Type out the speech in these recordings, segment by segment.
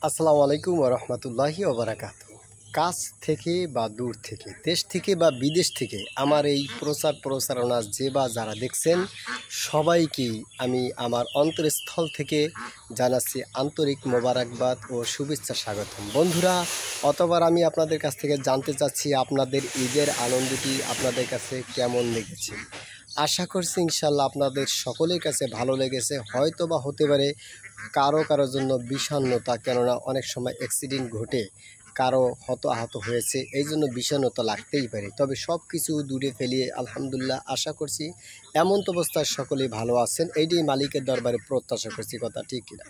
আসসালামু আলাইকুম ওয়া রাহমাতুল্লাহি ওয়া বারাকাতুহু। কাছ থেকে বা দূর থেকে, দেশ থেকে বা বিদেশ থেকে আমার এই প্রচারণা যে বা যারা দেখছেন সবাইকেই আমি আমার অন্তরস্থল থেকে জানাচ্ছি আন্তরিক মোবারকবাদ ও শুভেচ্ছা স্বাগতম। বন্ধুরা, অতবার আমি আপনাদের কাছ থেকে জানতে চাচ্ছি আপনাদের ঈদের আনন্দটি আপনাদের কাছে কেমন লেগেছে। আশা করছি ইনশাল্লাহ আপনাদের সকলের কাছে ভালো লেগেছে। হয়তো বা হতে পারে কারোর জন্য বিষণ্ণতা, কেননা অনেক সময় অ্যাক্সিডেন্ট ঘটে কারো আহত হয়েছে, এই জন্য বিষণ্ণতা লাগতেই পারে। তবে সব কিছু দূরে ফেলিয়ে আলহামদুলিল্লাহ আশা করছি এমন তো অবস্থায় সকলেই ভালো আছেন, এইটাই মালিকের দরবারে প্রত্যাশা করছি। কথা ঠিক কিনা?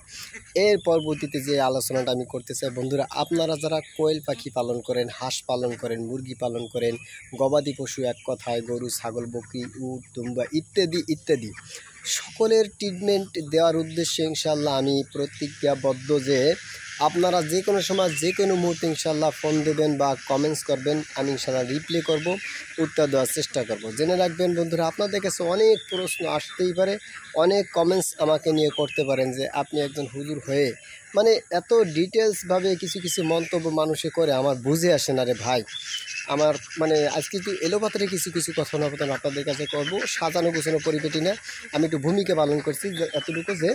এর পরবর্তীতে যে আলোচনাটা আমি করতে চাই, বন্ধুরা, আপনারা যারা কোয়েল পাখি পালন করেন, হাঁস পালন করেন, মুরগি পালন করেন, গবাদি পশু, এক কথায় গরু, ছাগল, বকরি, উট, দুম্বা ইত্যাদি ইত্যাদি সকলের ট্রিটমেন্ট দেওয়ার উদ্দেশ্যে ইনশাল্লাহ আমি প্রতিজ্ঞাবদ্ধ যে আপনারা যে কোনো সময় যে কোনো মুহূর্তে ইনশাল্লাহ ফোন দেবেন বা কমেন্টস করবেন, আমি ইনশাল্লাহ রিপ্লাই করব, উত্তর দেওয়ার চেষ্টা করব। জেনে রাখবেন বন্ধুরা, আপনাদের কাছে অনেক প্রশ্ন আসতেই পারে, অনেক কমেন্টস আমাকে নিয়ে করতে পারেন যে আপনি একজন হুজুর হয়ে মানে এত ডিটেলসভাবে কিছু কিছু মন্তব্য মানুষে করে আমার বুঝে আসে না রে ভাই। আমার মানে আজকে একটু এলোপাতারে কিছু কিছু কথোপকথন আপনাদের কাছে করব, সাজানো গোছানো পরিপাটি না। আমি একটু ভূমিকা পালন করছি এতটুকু যে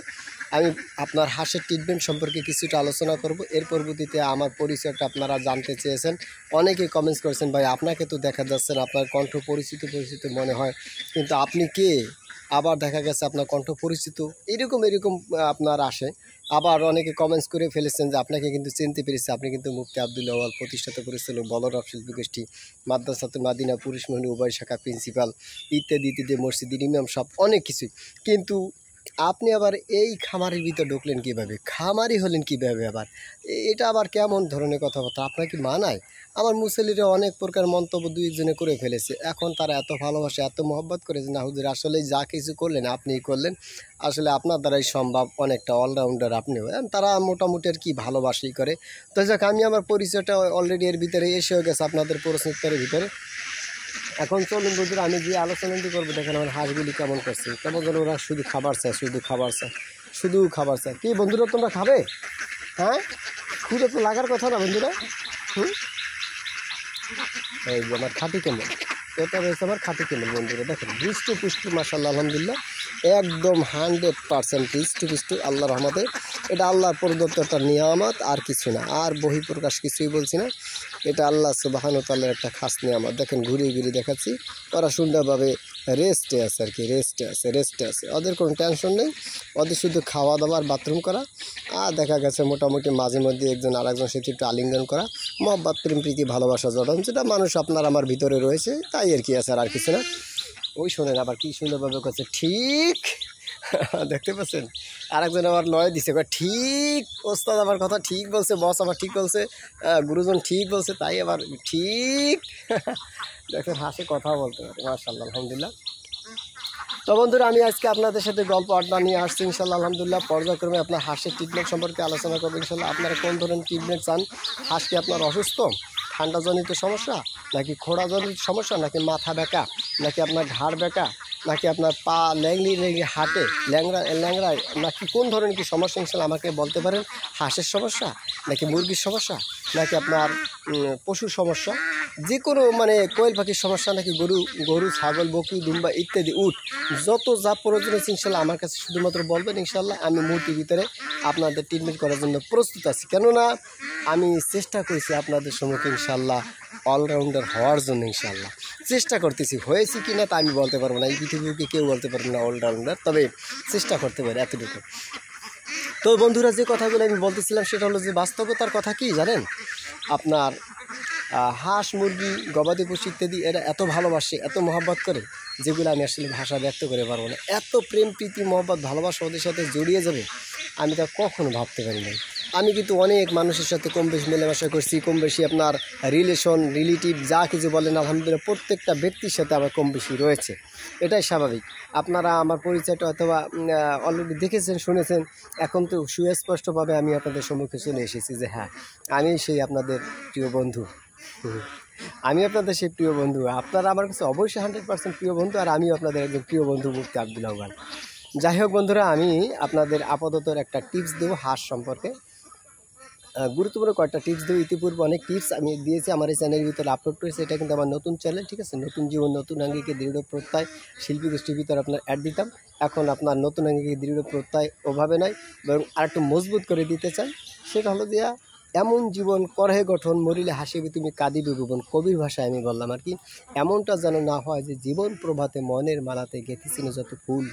আমি আপনার হাঁসের ট্রিটমেন্ট সম্পর্কে কিছুটা আলোচনা করব। এর পরবর্তীতে আমার পরিচয়টা আপনারা জানতে চেয়েছেন, অনেকে কমেন্টস করেছেন, ভাই আপনাকে তো দেখা যাচ্ছে না, আপনার কণ্ঠ পরিচিত মনে হয়, কিন্তু আপনি কে? আবার দেখা গেছে আপনার কণ্ঠ পরিচিত, এরকম আপনার আসে। আবার অনেকে কমেন্টস করে ফেলেছেন যে আপনাকে কিন্তু চিনতে পেরেছে, আপনি কিন্তু মুফতি আব্দুল আউয়াল, প্রতিষ্ঠাতা পরিচালক, বলরাম শিল্পী গোষ্ঠী, মাদ্রাসাতুল মাদিনা, পুরুষ মহিলা উভয় শাখা প্রিন্সিপাল, ইত্যাদি ইত্যাদি, মসজিদের ইমাম সাহেব, অনেক কিছুই। কিন্তু আপনি আবার এই খামারের ভিতর ঢুকলেন কীভাবে? খামারি হলেন কীভাবে? আবার এটা আবার কেমন ধরনের কথাবার্তা? আপনার কি মানায়? আমার মুসল্লিরা অনেক প্রকার মন্তব্য দুই একজনে করে ফেলেছে। এখন তারা এত ভালোবাসে, এত মহব্বত করে যে না হুজুর আসলে যা কিছু করলেন আপনিই করলেন, আসলে আপনার দ্বারাই সম্ভব, অনেকটা অলরাউন্ডার আপনিও। তারা মোটামুটি আর কি ভালোবাসেই করে। তো যাক, আমি আমার পরিচয়টা অলরেডি এর ভিতরে এসেও গেছে আপনাদের প্রশ্নোত্তরের ভিতরে। এখন চলুন বন্ধুরা, আমি যে আলোচনাটি করবো, দেখেন আমার হাঁসগুলি কেমন করছে, কেমন যেন ওরা শুধু খাবার চায়, শুধু খাবার চায়। কি বন্ধুরা, তোমরা খাবে? হ্যাঁ, খুঁজে তো লাগার কথা না বন্ধুরা। এই যে আমার খাঁটি কেমন, এটা রয়েছে আমার খাঁটি কেমন বন্ধুরা। দেখেন হৃষ্টপুষ্ট মাশাআল্লাহ আলহামদুলিল্লাহ, একদম 100% হৃষ্টপুষ্ট আল্লাহর রহমতে। এটা আল্লাহর প্রদত্ত একটা নিয়ামত, আর কিছু না, আর বহিঃপ্রকাশ কিছুই বলছি না। এটা আল্লাহ সুবহানাহু ওয়া তাআলার একটা খাস নিয়ামত। দেখেন ঘুরিয়ে ঘুরিয়ে দেখাচ্ছি, ওরা সুন্দরভাবে রেস্টে আছে আর কি, রেস্টে আছে। ওদের কোনো টেনশন নেই, ওদের শুধু খাওয়া দাওয়ার, বাথরুম করা, আর দেখা গেছে মোটামুটি মাঝে মধ্যে একজন আরেকজনের সাথে একটু আলিঙ্গন করা, মহব্বত, প্রেম, প্রীতি, ভালোবাসা জড়ান, যেটা মানুষ আপনার আমার ভিতরে রয়েছে, তাই আর কি আছে, আর কিছু না। ওই শোনেন আবার কি সুন্দরভাবে করছে, ঠিক দেখতে পাচ্ছেন? আরেকজন আবার লয় দিছে, ঠিক ওস্তাদ আমার কথা ঠিক বলছে, বস আমার ঠিক বলছে, গুরুজন ঠিক বলছে, তাই আবার ঠিক দেখেন হাসে কথা বলতে পারে, মাশাআল্লাহ আলহামদুলিল্লাহ। তো বন্ধুরা, আমি আজকে আপনাদের সাথে গল্প আড্ডা নিয়ে আসছি ইনশাল্লাহ আলহামদুলিল্লাহ। পর্যায়ক্রমে আপনার হাঁসের ট্রিটমেন্ট সম্পর্কে আলোচনা করবো ইনশাল্লাহ। আপনারা কোন ধরনের ট্রিটমেন্ট চান? হাঁস কি আপনার অসুস্থ, ঠান্ডাজনিত সমস্যা, নাকি খোড়াজনিত সমস্যা, নাকি মাথা ব্যাকা, নাকি আপনার ঘাড় ব্যাকা, নাকি আপনার পা ল্যাংড়ি হাঁটে, ল্যাংড়ায়, নাকি কোন ধরনের কি সমস্যা ইনশাল্লাহ আমাকে বলতে পারেন। হাঁসের সমস্যা, নাকি মুরগির সমস্যা, নাকি আপনার পশুর সমস্যা, যে কোনো মানে কোয়েল পাখির সমস্যা, নাকি গরু, ছাগল, বকরি, দুম্বা ইত্যাদি, উট, যত যা প্রয়োজন আছে ইনশাল্লাহ আমার কাছে শুধুমাত্র বলবেন। ইনশাল্লাহ আমি মুহূর্তের ভিতরে আপনাদের ট্রিটমেন্ট করার জন্য প্রস্তুত আছি, কেননা আমি চেষ্টা করেছি আপনাদের সম্মুখে ইনশাল্লাহ অলরাউন্ডার হওয়ার জন্য। ইনশাল্লাহ চেষ্টা করতেছি, হয়েছি কি না তা আমি বলতে পারবো না, এই পৃথিবীকে কেউ বলতে পারবে না অলরাউন্ডার, তবে চেষ্টা করতে পারি এতটুকু। তো বন্ধুরা, যে কথাগুলো আমি বলতেছিলাম সেটা হলো যে বাস্তবতার কথা। কি জানেন, আপনার হাঁস, মুরগি, গবাদি পশু ইত্যাদি এরা এত ভালোবাসে, এত মহব্বত করে, যেগুলো আমি আসলে ভাষা ব্যক্ত করে পারবো না। এত প্রেম, প্রীতি, মহব্বত, ভালোবাসা ওদের সাথে জড়িয়ে যাবে আমি তা কখনো ভাবতে পারি নাই। আমি কিন্তু অনেক মানুষের সাথে কম বেশি মেলামেশা করছি, কম বেশি আপনার রিলেটিভ যা কিছু বলেন আলহামদুলিল্লাহ প্রত্যেকটা ব্যক্তির সাথে আমার কম বেশি রয়েছে, এটাই স্বাভাবিক। আপনারা আমার পরিচয়টা অথবা অলরেডি দেখেছেন, শুনেছেন। এখন তো সুস্পষ্টভাবে আমি আপনাদের সম্মুখে চলে এসেছি যে হ্যাঁ, আমি সেই আপনাদের প্রিয় বন্ধু। আমি আপনাদের সেই প্রিয় বন্ধু, আপনারা আমার কাছে অবশ্যই 100% প্রিয় বন্ধু, আর আমিও আপনাদের একজন প্রিয় বন্ধু মুফতি আব্দুল আউয়াল। যাই হোক বন্ধুরা, আমি আপনাদের আপাতত একটা টিপস দেবো হাঁস সম্পর্কে। গুরুত্বপূর্ণ কয়েকটা টিপস দেবো। ইতিপূর্বে অনেক টিপস আমি দিয়েছি আমার এই চ্যানেলের ভিতরে আপলোড করেছি। এটা কিন্তু আমার নতুন চ্যানেল, ঠিক আছে। নতুন জীবন নতুন আঙ্গিকে দৃঢ় প্রত্যয় শিল্পী গোষ্ঠীর ভিতরে আপনার অ্যাড দিতাম। এখন আপনার নতুন আঙ্গিকে দৃঢ় প্রত্যয় ওভাবে নয়, বরং আরেকটু মজবুত করে দিতে চাই। সেটা হলো দিয়া এমন জীবন করহে গঠন, মরিলে হাসিবে তুমি কাঁদিবে ভুবন। কবির ভাষায় আমি বললাম আর কি। এমনটা যেন না হয় যে জীবন প্রভাতে মনের মালাতে গেঁথেছিল যত ফুল,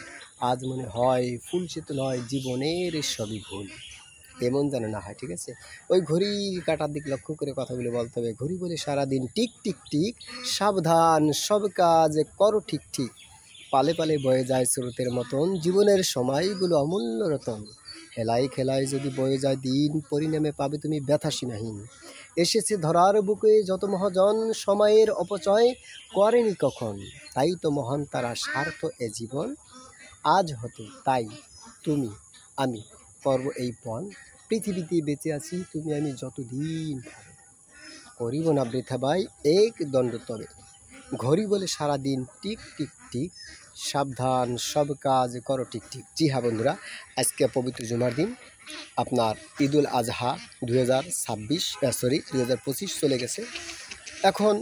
আজ মনে হয় ফুল সে তো নয়, জীবনের সবই ভুল। এমন যেন না হয়, ঠিক আছে। ওই ঘড়ি কাটার দিক লক্ষ্য করে কথাগুলো বলতে হবে। ঘড়ি বলে সারাদিন টিক টিক টিক, সাবধান সব কাজ করো ঠিক ঠিক, পালে পালে বয়ে যায় স্রোতের মতন, জীবনের সময়গুলো অমূল্য রতন। হেলাই খেলায় যদি বয়ে যায় দিন, পরিণামে পাবে তুমি ব্যথা সীমাহীন। এসেছে ধরার বুকে যত মহাজন, সময়ের অপচয় করেনি কখন, তাই তো মহান তারা স্বার্থ এ জীবন। আজ হতে তাই তুমি আমি করব এই পণ, পৃথিবীতে বেঁচে আছি তুমি আমি যতদিন, করিব না বৃথা বাই এক দণ্ড তবে। ঘড়ি বলে সারাদিন টিক টিক টিক, সাবধান সব কাজ করো ঠিক ঠিক। জি হ্যাঁ বন্ধুরা, আজকে পবিত্র জুমার দিন, আপনার ঈদুল আজহা 2025 চলে গেছে। এখন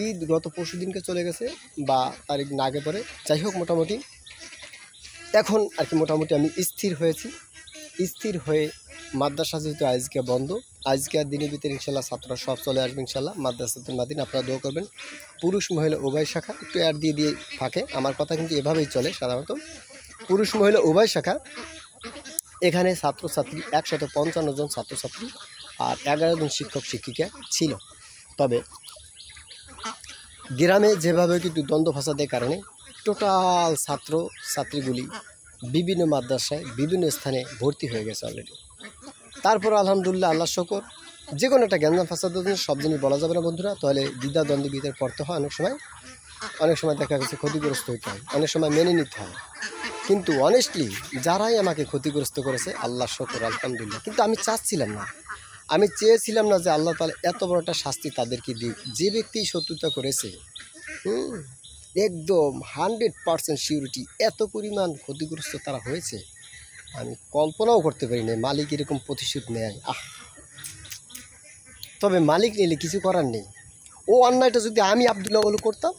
ঈদ গত পরশু দিনকে চলে গেছে, বা তারিখ না আগে পরে, যাই হোক মোটামুটি এখন আর কি মোটামুটি আমি স্থির হয়েছি। স্থির হয়ে মাদ্রাসা যেহেতু আজকে বন্ধ, আজকে আর দিনের ভিতরে ইনশাল্লাহ ছাত্ররা সব চলে আসবে ইনশাল্লাহ। মাদ্রাসাতুল মাদিন আপনারা দোয়া করবেন। পুরুষ মহিলা উভয় শাখা, একটু অ্যাড দিয়ে দিয়ে ফাঁকে, আমার কথা কিন্তু এভাবেই চলে সাধারণত। পুরুষ মহিলা উভয় শাখা, এখানে ছাত্রছাত্রী 155 জন ছাত্রছাত্রী আর 11 জন শিক্ষক শিক্ষিকা ছিল। তবে গ্রামে যেভাবে কিন্তু দ্বন্দ্ব ফাসাদের কারণে টোটাল ছাত্র ছাত্রীগুলি বিভিন্ন মাদ্রাসায় বিভিন্ন স্থানে ভর্তি হয়ে গেছে অলরেডি। তারপর আলহামদুলিল্লাহ, আল্লাহ শকর, যে কোনো একটা জ্ঞান ফাসাদের জন্য সব জিনিস বলা যাবে না বন্ধুরা, তাহলে দ্বিধা দ্বন্দ্বের ভিতরে পড়তে হয়। অনেক সময় দেখা গেছে ক্ষতিগ্রস্ত হইতে হয়, অনেক সময় মেনে নিতে হয়। কিন্তু অনেস্টলি যারাই আমাকে ক্ষতিগ্রস্ত করেছে, আল্লাহ শকর আলহামদুলিল্লাহ। কিন্তু আমি চাচ্ছিলাম না, আমি চেয়েছিলাম না যে আল্লাহ তাআলা এত বড় একটা শাস্তি তাদেরকে দিক। যে ব্যক্তি শত্রুতা করেছে, একদম 100% সিউরিটি এত পরিমাণ ক্ষতিগ্রস্ত তারা হয়েছে, আমি কল্পনাও করতে পারি না মালিক এরকম প্রতিশোধ নেয়। তবে মালিক নিলে কিছু করার নেই। ও অন্যায়টা যদি আমি আব্দুল্লাহ ওয়ালু করতাম,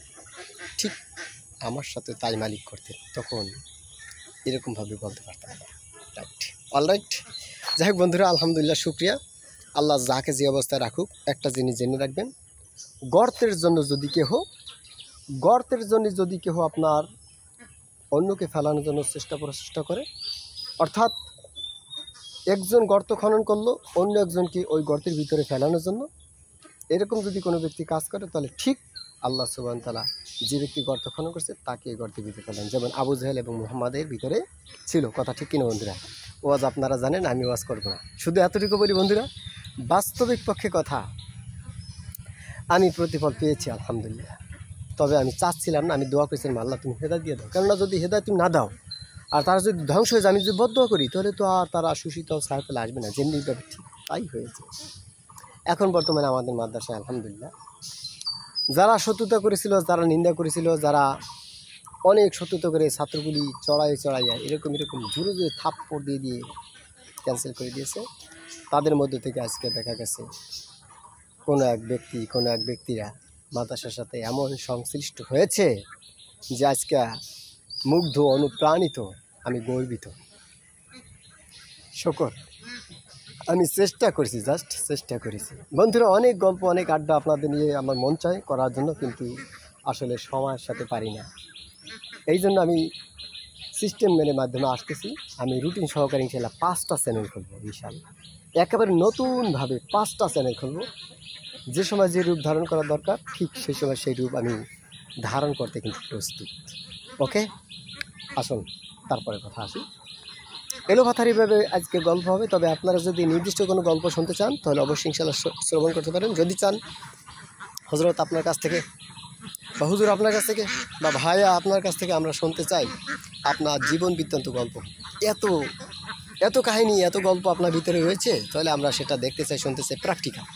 ঠিক আমার সাথে তাই মালিক করতেন, তখন এরকমভাবে বলতে পারতাম না। Right, alright. যাই হোক বন্ধুরা, আলহামদুলিল্লাহ, শুক্রিয়া। আল্লাহ যাকে যে অবস্থায় রাখুক, একটা জিনিস জেনে রাখবেন, গর্তের জন্য যদি কেহ আপনার অন্যকে ফেলানোর জন্য প্রচেষ্টা করে, অর্থাৎ একজন গর্ত খনন করলো অন্য একজনকে ওই গর্তের ভিতরে ফেলানোর জন্য, এরকম যদি কোনো ব্যক্তি কাজ করে, তাহলে ঠিক আল্লাহ সুবহানাহু ওয়া তাআলা যে ব্যক্তি গর্ত খনন করছে তাকে এই গর্তের ভিতরে ফেলেন, যেমন আবু জাহেল এবং মুহাম্মাদের ভিতরে ছিল। কথা ঠিক কিনা বন্ধুরা? ওয়াজ আপনারা জানেন, আমি ওয়াজ করবো না। শুধু এতটুকু বলি বন্ধুরা, বাস্তবিক পক্ষে কথা, আমি প্রতিফল পেয়েছি আলহামদুলিল্লাহ। তবে আমি চাচ্ছিলাম না, আমি দোয়া করেছিলাম আল্লাহ তুমি হেদায়েত দিয়ে দাও। কেননা যদি হেদায়েত তুমি না দাও আর তারা যদি ধ্বংস হয়ে যায়, আমি যদি বদদোয়া করি, তাহলে তো আর তারা সুশীতল ছায়াতলে আসবে না। যেমনিভাবে ঠিক তাই হয়েছে। এখন বর্তমানে আমাদের মাদ্রাসায় আলহামদুলিল্লাহ যারা শত্রুতা করেছিল, যারা নিন্দা করেছিল, যারা অনেক শত্রুতা করে ছাত্রগুলি চড়াইয়া এরকম জোরে জোরে থাপ্পড় দিয়ে ক্যান্সেল করে দিয়েছে, তাদের মধ্যে থেকে আজকে দেখা গেছে কোনো এক ব্যক্তিরা মাদ্রাসার সাথে এমন সংশ্লিষ্ট হয়েছে যে আজকে মুগ্ধ, অনুপ্রাণিত, আমি গর্বিত। শুকর, আমি চেষ্টা করেছি বন্ধুরা, অনেক গল্প অনেক আড্ডা আপনাদের নিয়ে আমার মন চায় করার জন্য, কিন্তু আসলে সময়ের সাথে পারি না। এই জন্য আমি সিস্টেম মেনের মাধ্যমে আসতেছি। আমি রুটিন সহকারে ইনশাল্লাহ 5টা চ্যানেল খুলবো ইনশাল্লাহ, একেবারে নতুনভাবে 5টা চ্যানেল খুলবো। যে সময় যে রূপ ধারণ করা দরকার, ঠিক সেই সময় সেই রূপ আমি ধারণ করতে কিন্তু প্রস্তুত। ওকে, আসুন তারপরে কথা আসি। এলোপাথারিভাবে আজকে গল্প হবে, তবে আপনারা যদি নির্দিষ্ট কোনো গল্প শুনতে চান তাহলে অবশ্যই ইনশাল্লাহ শ্রবণ করতে পারেন। যদি চান হযরত আপনার কাছ থেকে বা হুজুর আপনার কাছ থেকে বা ভাইয়া আপনার কাছ থেকে আমরা শুনতে চাই আপনার জীবন বৃত্তান্ত গল্প, এত কাহিনী, এত গল্প আপনার ভিতরে রয়েছে, তাহলে আমরা সেটা দেখতে চাই, শুনতে চাই, প্র্যাকটিক্যাল।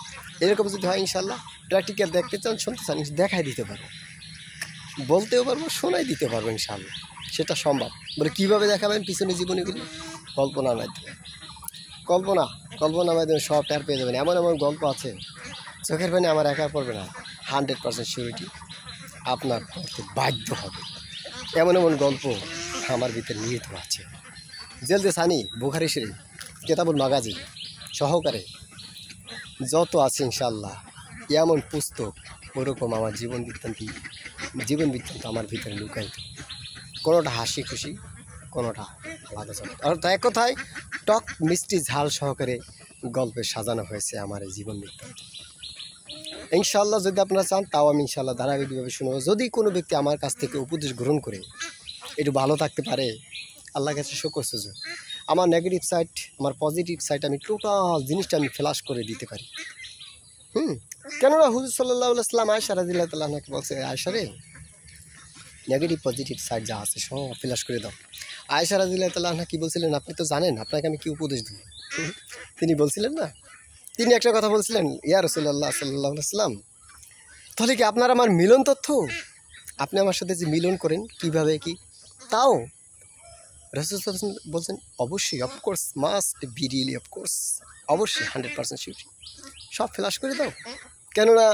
এরকম যদি হয় ইনশাল্লাহ, প্র্যাকটিক্যাল দেখতে চান, শুনতে চান, দেখাই দিতে পারবো, বলতেও পারবো, শোনাই দিতে পারবো ইনশাল্লাহ। সেটা সম্ভব। বলে কীভাবে দেখাবেন? পিছনে জীবনীগুলি কল্পনার মাধ্যমে, কল্পনা গল্প নামায় দেবেন, সব টের পেয়ে যাবেন। এমন এমন গল্প আছে, চোখের পানি আমার একা পড়বে না, 100% সিউরিটি আপনার পড়তে বাধ্য হবে। এমন এমন গল্প আমার ভিতরে নিহিত আছে। জেলদে সানি বুখারি শরীফ কেতাবুল মাগাজি সহকারে যত আছে ইনশাল্লাহ এমন পুস্তক ওরকম আমার জীবন বৃত্তান্ত আমার ভিতরে লুকায়িত। কোনোটা হাসি খুশি, কোনোটা আলাদা চলে। আর এক কথায় টক মিষ্টি ঝাল সহকারে গল্পে সাজানো হয়েছে আমার এই জীবন বৃত্তান্ত। ইনশাল্লাহ যদি আপনারা চান তাও আমি ইনশাল্লাহ ধারাবাহিকভাবে শুনবো। যদি কোনো ব্যক্তি আমার কাছ থেকে উপদেশ গ্রহণ করে একটু ভালো থাকতে পারে, আল্লাহর কাছে শুকর সুযোগ। আমার নেগেটিভ সাইড, আমার পজিটিভ সাইড আমি টোটাল জিনিসটা আমি ফ্ল্যাশ করে দিতে পারি। কেননা হুজুর সাল্লাল্লাহু আলাইহি ওয়াসাল্লাম আয়েশা রাদিয়াল্লাহু তাআলা আনহাকে বলছে, আয়েশা রে নেগেটিভ পজিটিভ সাইড যা আছে সব ফ্ল্যাশ করে দাও। আয়েশা রাদিয়াল্লাহু তাআলা আনহা কি বলছিলেন আপনি তো জানেন, আপনাকে আমি কি উপদেশ দেব? তিনি বলছিলেন না, তিনি একটা কথা বলছিলেন, ইয়া রাসূলুল্লাহ সাল্লাল্লাহু আলাইহি ওয়াসাল্লাম, তাহলে কি আপনার আমার মিলন তথ্য, আপনি আমার সাথে যে মিলন করেন কিভাবে কি তাও? রাসূল সাল্লাল্লাহু আলাইহি ওয়াসাল্লাম বলছেন অবশ্যই, of course, must be really, of course, অবশ্যই 100% সিউরিটি সব ফ্ল্যাশ করে দাও। কেননা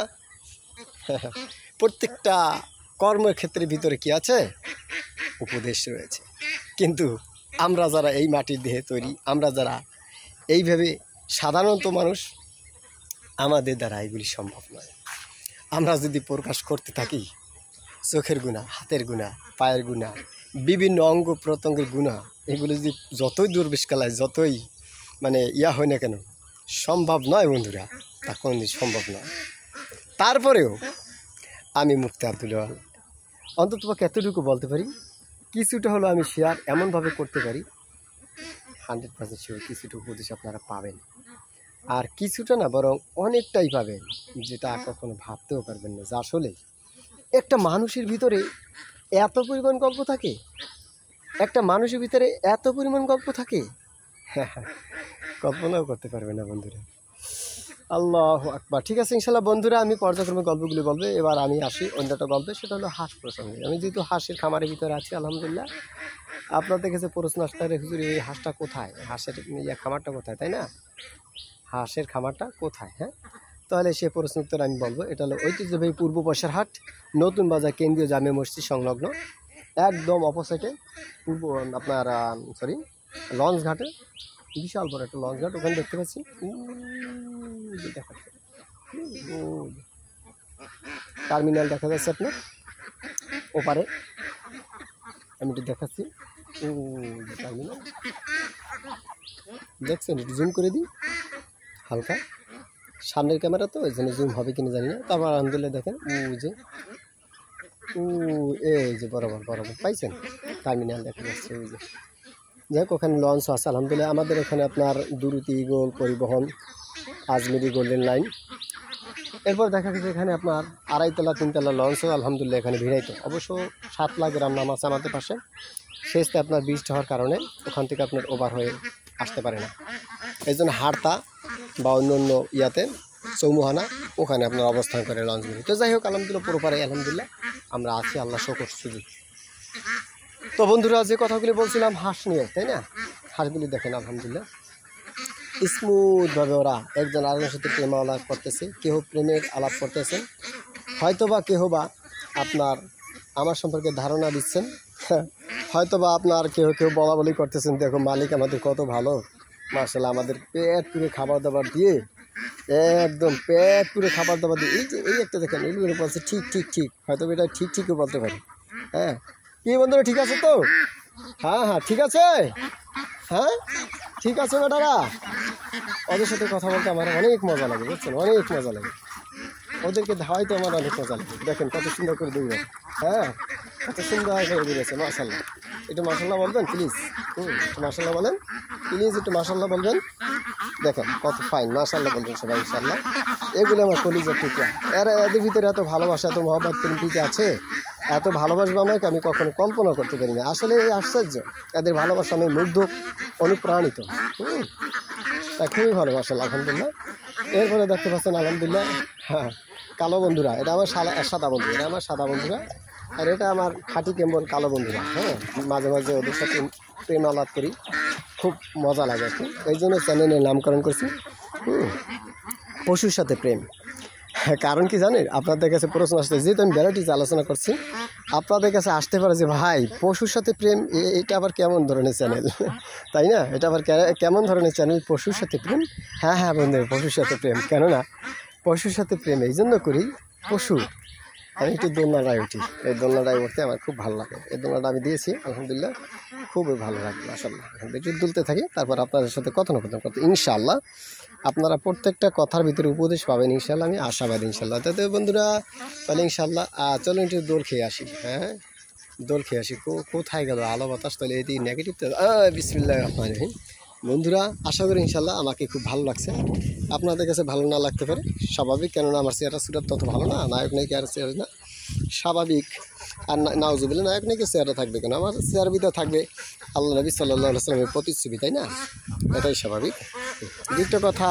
প্রত্যেকটা কর্মক্ষেত্রের ভিতরে কি আছে? উপদেশ রয়েছে। কিন্তু আমরা যারা এই মাটির দেহে তৈরি, আমরা যারা এইভাবে সাধারণত মানুষ, আমাদের দ্বারা এগুলি সম্ভব নয়। আমরা যদি প্রকাশ করতে থাকি চোখের গুণা, হাতের গুণা, পায়ের গুণা, বিভিন্ন অঙ্গ প্রত্যঙ্গের গুণা, এগুলো যদি যতই দুর্বিষ কালায়, যতই ইয়া হয় না কেন, সম্ভব নয় বন্ধুরা, তা কোনদিন সম্ভব নয়। তারপরেও আমি মুফতি আব্দুল ওয়াহাব অন্ততপক্ষে এতটুকু বলতে পারি, কিছুটা হলো আমি শেয়ার এমনভাবে করতে পারি 100% শিওর কিছুটা উপদেশ আপনারা পাবেন। আর কিছুটা না, বরং অনেকটাই পাবেন, যেটা কখনো ভাবতেও পারবেন না যে আসলে একটা মানুষের ভিতরে এত পরিমাণ গল্প থাকে, একটা মানুষের ভিতরে এত পরিমাণ গল্প থাকে, কল্পনাও করতে পারবে না বন্ধুরা। আল্লাহু আকবার। ঠিক আছে ইনশাল্লাহ বন্ধুরা, আমি পর্যায়ক্রমে গল্পগুলি বলবো। এবার আমি আসি অন্য একটা গল্পে, সেটা হলো হাঁস প্রসঙ্গে। আমি যেহেতু হাঁসের খামারের ভিতরে আছি আলহামদুলিল্লাহ, আপনাদের কাছে প্রশ্ন আসতে পারে, হুজুর এই হাঁসটা কোথায়, হাঁসের খামারটা কোথায়, তাই না? হাঁসের খামারটা কোথায়? হ্যাঁ, তাহলে সে প্রশ্ন উত্তর আমি বলবো। এটা হলো ঐতিহ্যবাহী পূর্ব পয়সারহাট নতুন বাজার কেন্দ্রীয় জামে মসজিদ সংলগ্ন, একদম অপোসাইটে পূর্ব আপনার লঞ্চ ঘাটে, বিশাল বড় একটা লঞ্চ ঘাট, ওখানে দেখতে পাচ্ছি টার্মিনাল দেখা যাচ্ছে আপনার ওপারে, আমি একটু দেখাচ্ছি টার্মিনাল, দেখছেন? একটু জুম করে দিই হালকা, সামনের ক্যামেরা তো ওই জন্য জুম হবে কিনা জানি না। তারপর আলহামদুলিল্লাহ দেখেন এই যে বরাবর পাইছেন টার্মিনাল দেখা যাচ্ছে, ওই যে যাই হোক ওখানে লঞ্চ আছে আলহামদুলিল্লাহ। আমাদের এখানে আপনার দুরুতি ইগল পরিবহন, আজমেরি গোল্ডেন লাইন, এরপর দেখা গেছে এখানে আপনার 2.5 তলা 3 তলা লঞ্চও আলহামদুলিল্লাহ এখানে ভিড়াইত। অবশ্য 7 লাখ গ্রাম নাম আছে আমাদের পাশে, সেচতে আপনার বৃষ্টি হওয়ার কারণে ওখান থেকে আপনার ওভার হয়ে আসতে পারে না, এই জন্য হাড়তা বা অন্য অন্য ইয়াতে চৌমুহানা ওখানে আপনার অবস্থান করে লঞ্চগুলি। তো যাই হোক আলহামদুলিল্লাহ পুরোপারে আলহামদুলিল্লাহ আমরা আছি, আল্লাহ শকর সুযোগ। তো বন্ধুরা যে কথাগুলি বলছিলাম হাঁস নিয়ে, তাই না? হাঁসগুলি দেখেন আলহামদুলিল্লাহ স্মুথভাবে ওরা একজন আরেকজনের সাথে প্রেম আলাপ করতেছে, কেউ প্রেমের আলাপ করতেছেন, হয়তোবা কেউ বা আপনার আমার সম্পর্কে ধারণা দিচ্ছেন, হয়তোবা আপনার কেউ বলা বলি করতেছেন, দেখো মালিক আমাদের কত ভালো, মাশাআল্লাহ আমাদের পেট পুরে খাবার দাবার দিয়ে, একদম পেট পুরে খাবার দাবার দিয়ে, এই যে এই একটা দেখেন এগুলো বলছে ঠিক, হয়তো এটা ঠিকও বলতে পারি। হ্যাঁ কি বন্ধুরা, ঠিক আছে তো? হ্যাঁ ঠিক আছে, হ্যাঁ ঠিক আছে বেটারা। ওদের সাথে কথা বলতে আমার অনেক মজা লাগে, বুঝছেন, অনেক মজা লাগে, ওদেরকে ধাওয়াইতে আমার অনেক মজা লাগে। দেখেন কত সুন্দর করে দৌড়ে, হ্যাঁ কত সুন্দর করে দৌড়েছে, মাশাআল্লাহ। একটু মাশাআল্লাহ বলবেন প্লিজ, একটু মাশাআল্লাহ বলেন প্লিজ, একটু মাশাআল্লাহ বলবেন। দেখেন কত ফাইন, মাশাআল্লাহ বলবেন সবাই ইনশাআল্লাহ। এগুলো আমার কলিজার টুকরা, এদের ভিতরে এত ভালোবাসা, এত মহব্বত প্রেমটিকে আছে, এত ভালোবাসবো আমাকে আমি কখনো কল্পনা করতে পারি না। আসলে এই আশ্চর্য, এদের ভালোবাসা আমি মুগ্ধ, অনুপ্রাণিত, তা খুবই ভালোবাসা আলহামদুলিল্লাহ। এরপরে দেখতে পাচ্ছেন আলহামদুলিল্লাহ, হ্যাঁ কালো বন্ধুরা, এটা আমার সাদা বন্ধু, এটা আমার সাদা বন্ধুরা, আর এটা আমার খাঁটি কেমন কালো বন্ধুরা। হ্যাঁ, মাঝে মাঝে ওদের সাথে প্রেম আলাপ করি, খুব মজা লাগে আর কি। এই জন্য চ্যানেলের নামকরণ করছি পশুর সাথে প্রেম। কারণ কি জানেন, আপনাদের কাছে প্রশ্ন আসতে, যেহেতু আমি ভ্যারাইটিস আলোচনা করছি, আপনাদের কাছে আসতে পারে যে ভাই পশুর সাথে প্রেম এটা আবার কেমন ধরনের চ্যানেল, তাই না? এটা আবার কেমন ধরনের চ্যানেল পশুর সাথে প্রেম? হ্যাঁ হ্যাঁ বন্ধু, পশুর সাথে প্রেম। কেননা পশুর সাথে প্রেম এই জন্য করি, পশু আমি একটু দোলনাটায় উঠি, এই দোলনাটায় উঠতে আমার খুব ভালো লাগে। এই দোলনাটা আমি দিয়েছি, আলহামদুলিল্লাহ খুবই ভালো লাগে মাশাআল্লাহ। একটু দুলতে থাকি, তারপর আপনাদের সাথে কথোপকথন করতে ইনশাআল্লাহ আপনারা প্রত্যেকটা কথার ভিতরে উপদেশ পাবেন ইনশাআল্লাহ, আমি আশাবাদী ইনশাআল্লাহ। তাতে বন্ধুরা তাহলে ইনশাআল্লাহ চলো একটু দোল খেয়ে আসি। হ্যাঁ, দোল খেয়ে আসি। কোথায় গেল আলো বাতাস? তাহলে এটি নেগেটিভ। বিসমিল্লাহির রহমানির রহিম। বন্ধুরা আশা করি ইনশাআল্লাহ আমাকে খুব ভালো লাগছে, আপনাদের কাছে ভালো না লাগতে পারে, স্বাভাবিক। কেননা আমার চেহারা সুরাত তত ভালো না, নায়ক নায়িকা আর চেহারা না, স্বাভাবিক। আর নাউজুবিল্লাহ, নায়ক নায়িকার চেহারা থাকবে কেন? আমার চেহারা ভিতরে থাকবে আল্লাহ নবী সাল্লাল্লাহু আলাইহি সাল্লামের প্রতিচ্ছবি, তাই না? এটাই স্বাভাবিক। দুটো কথা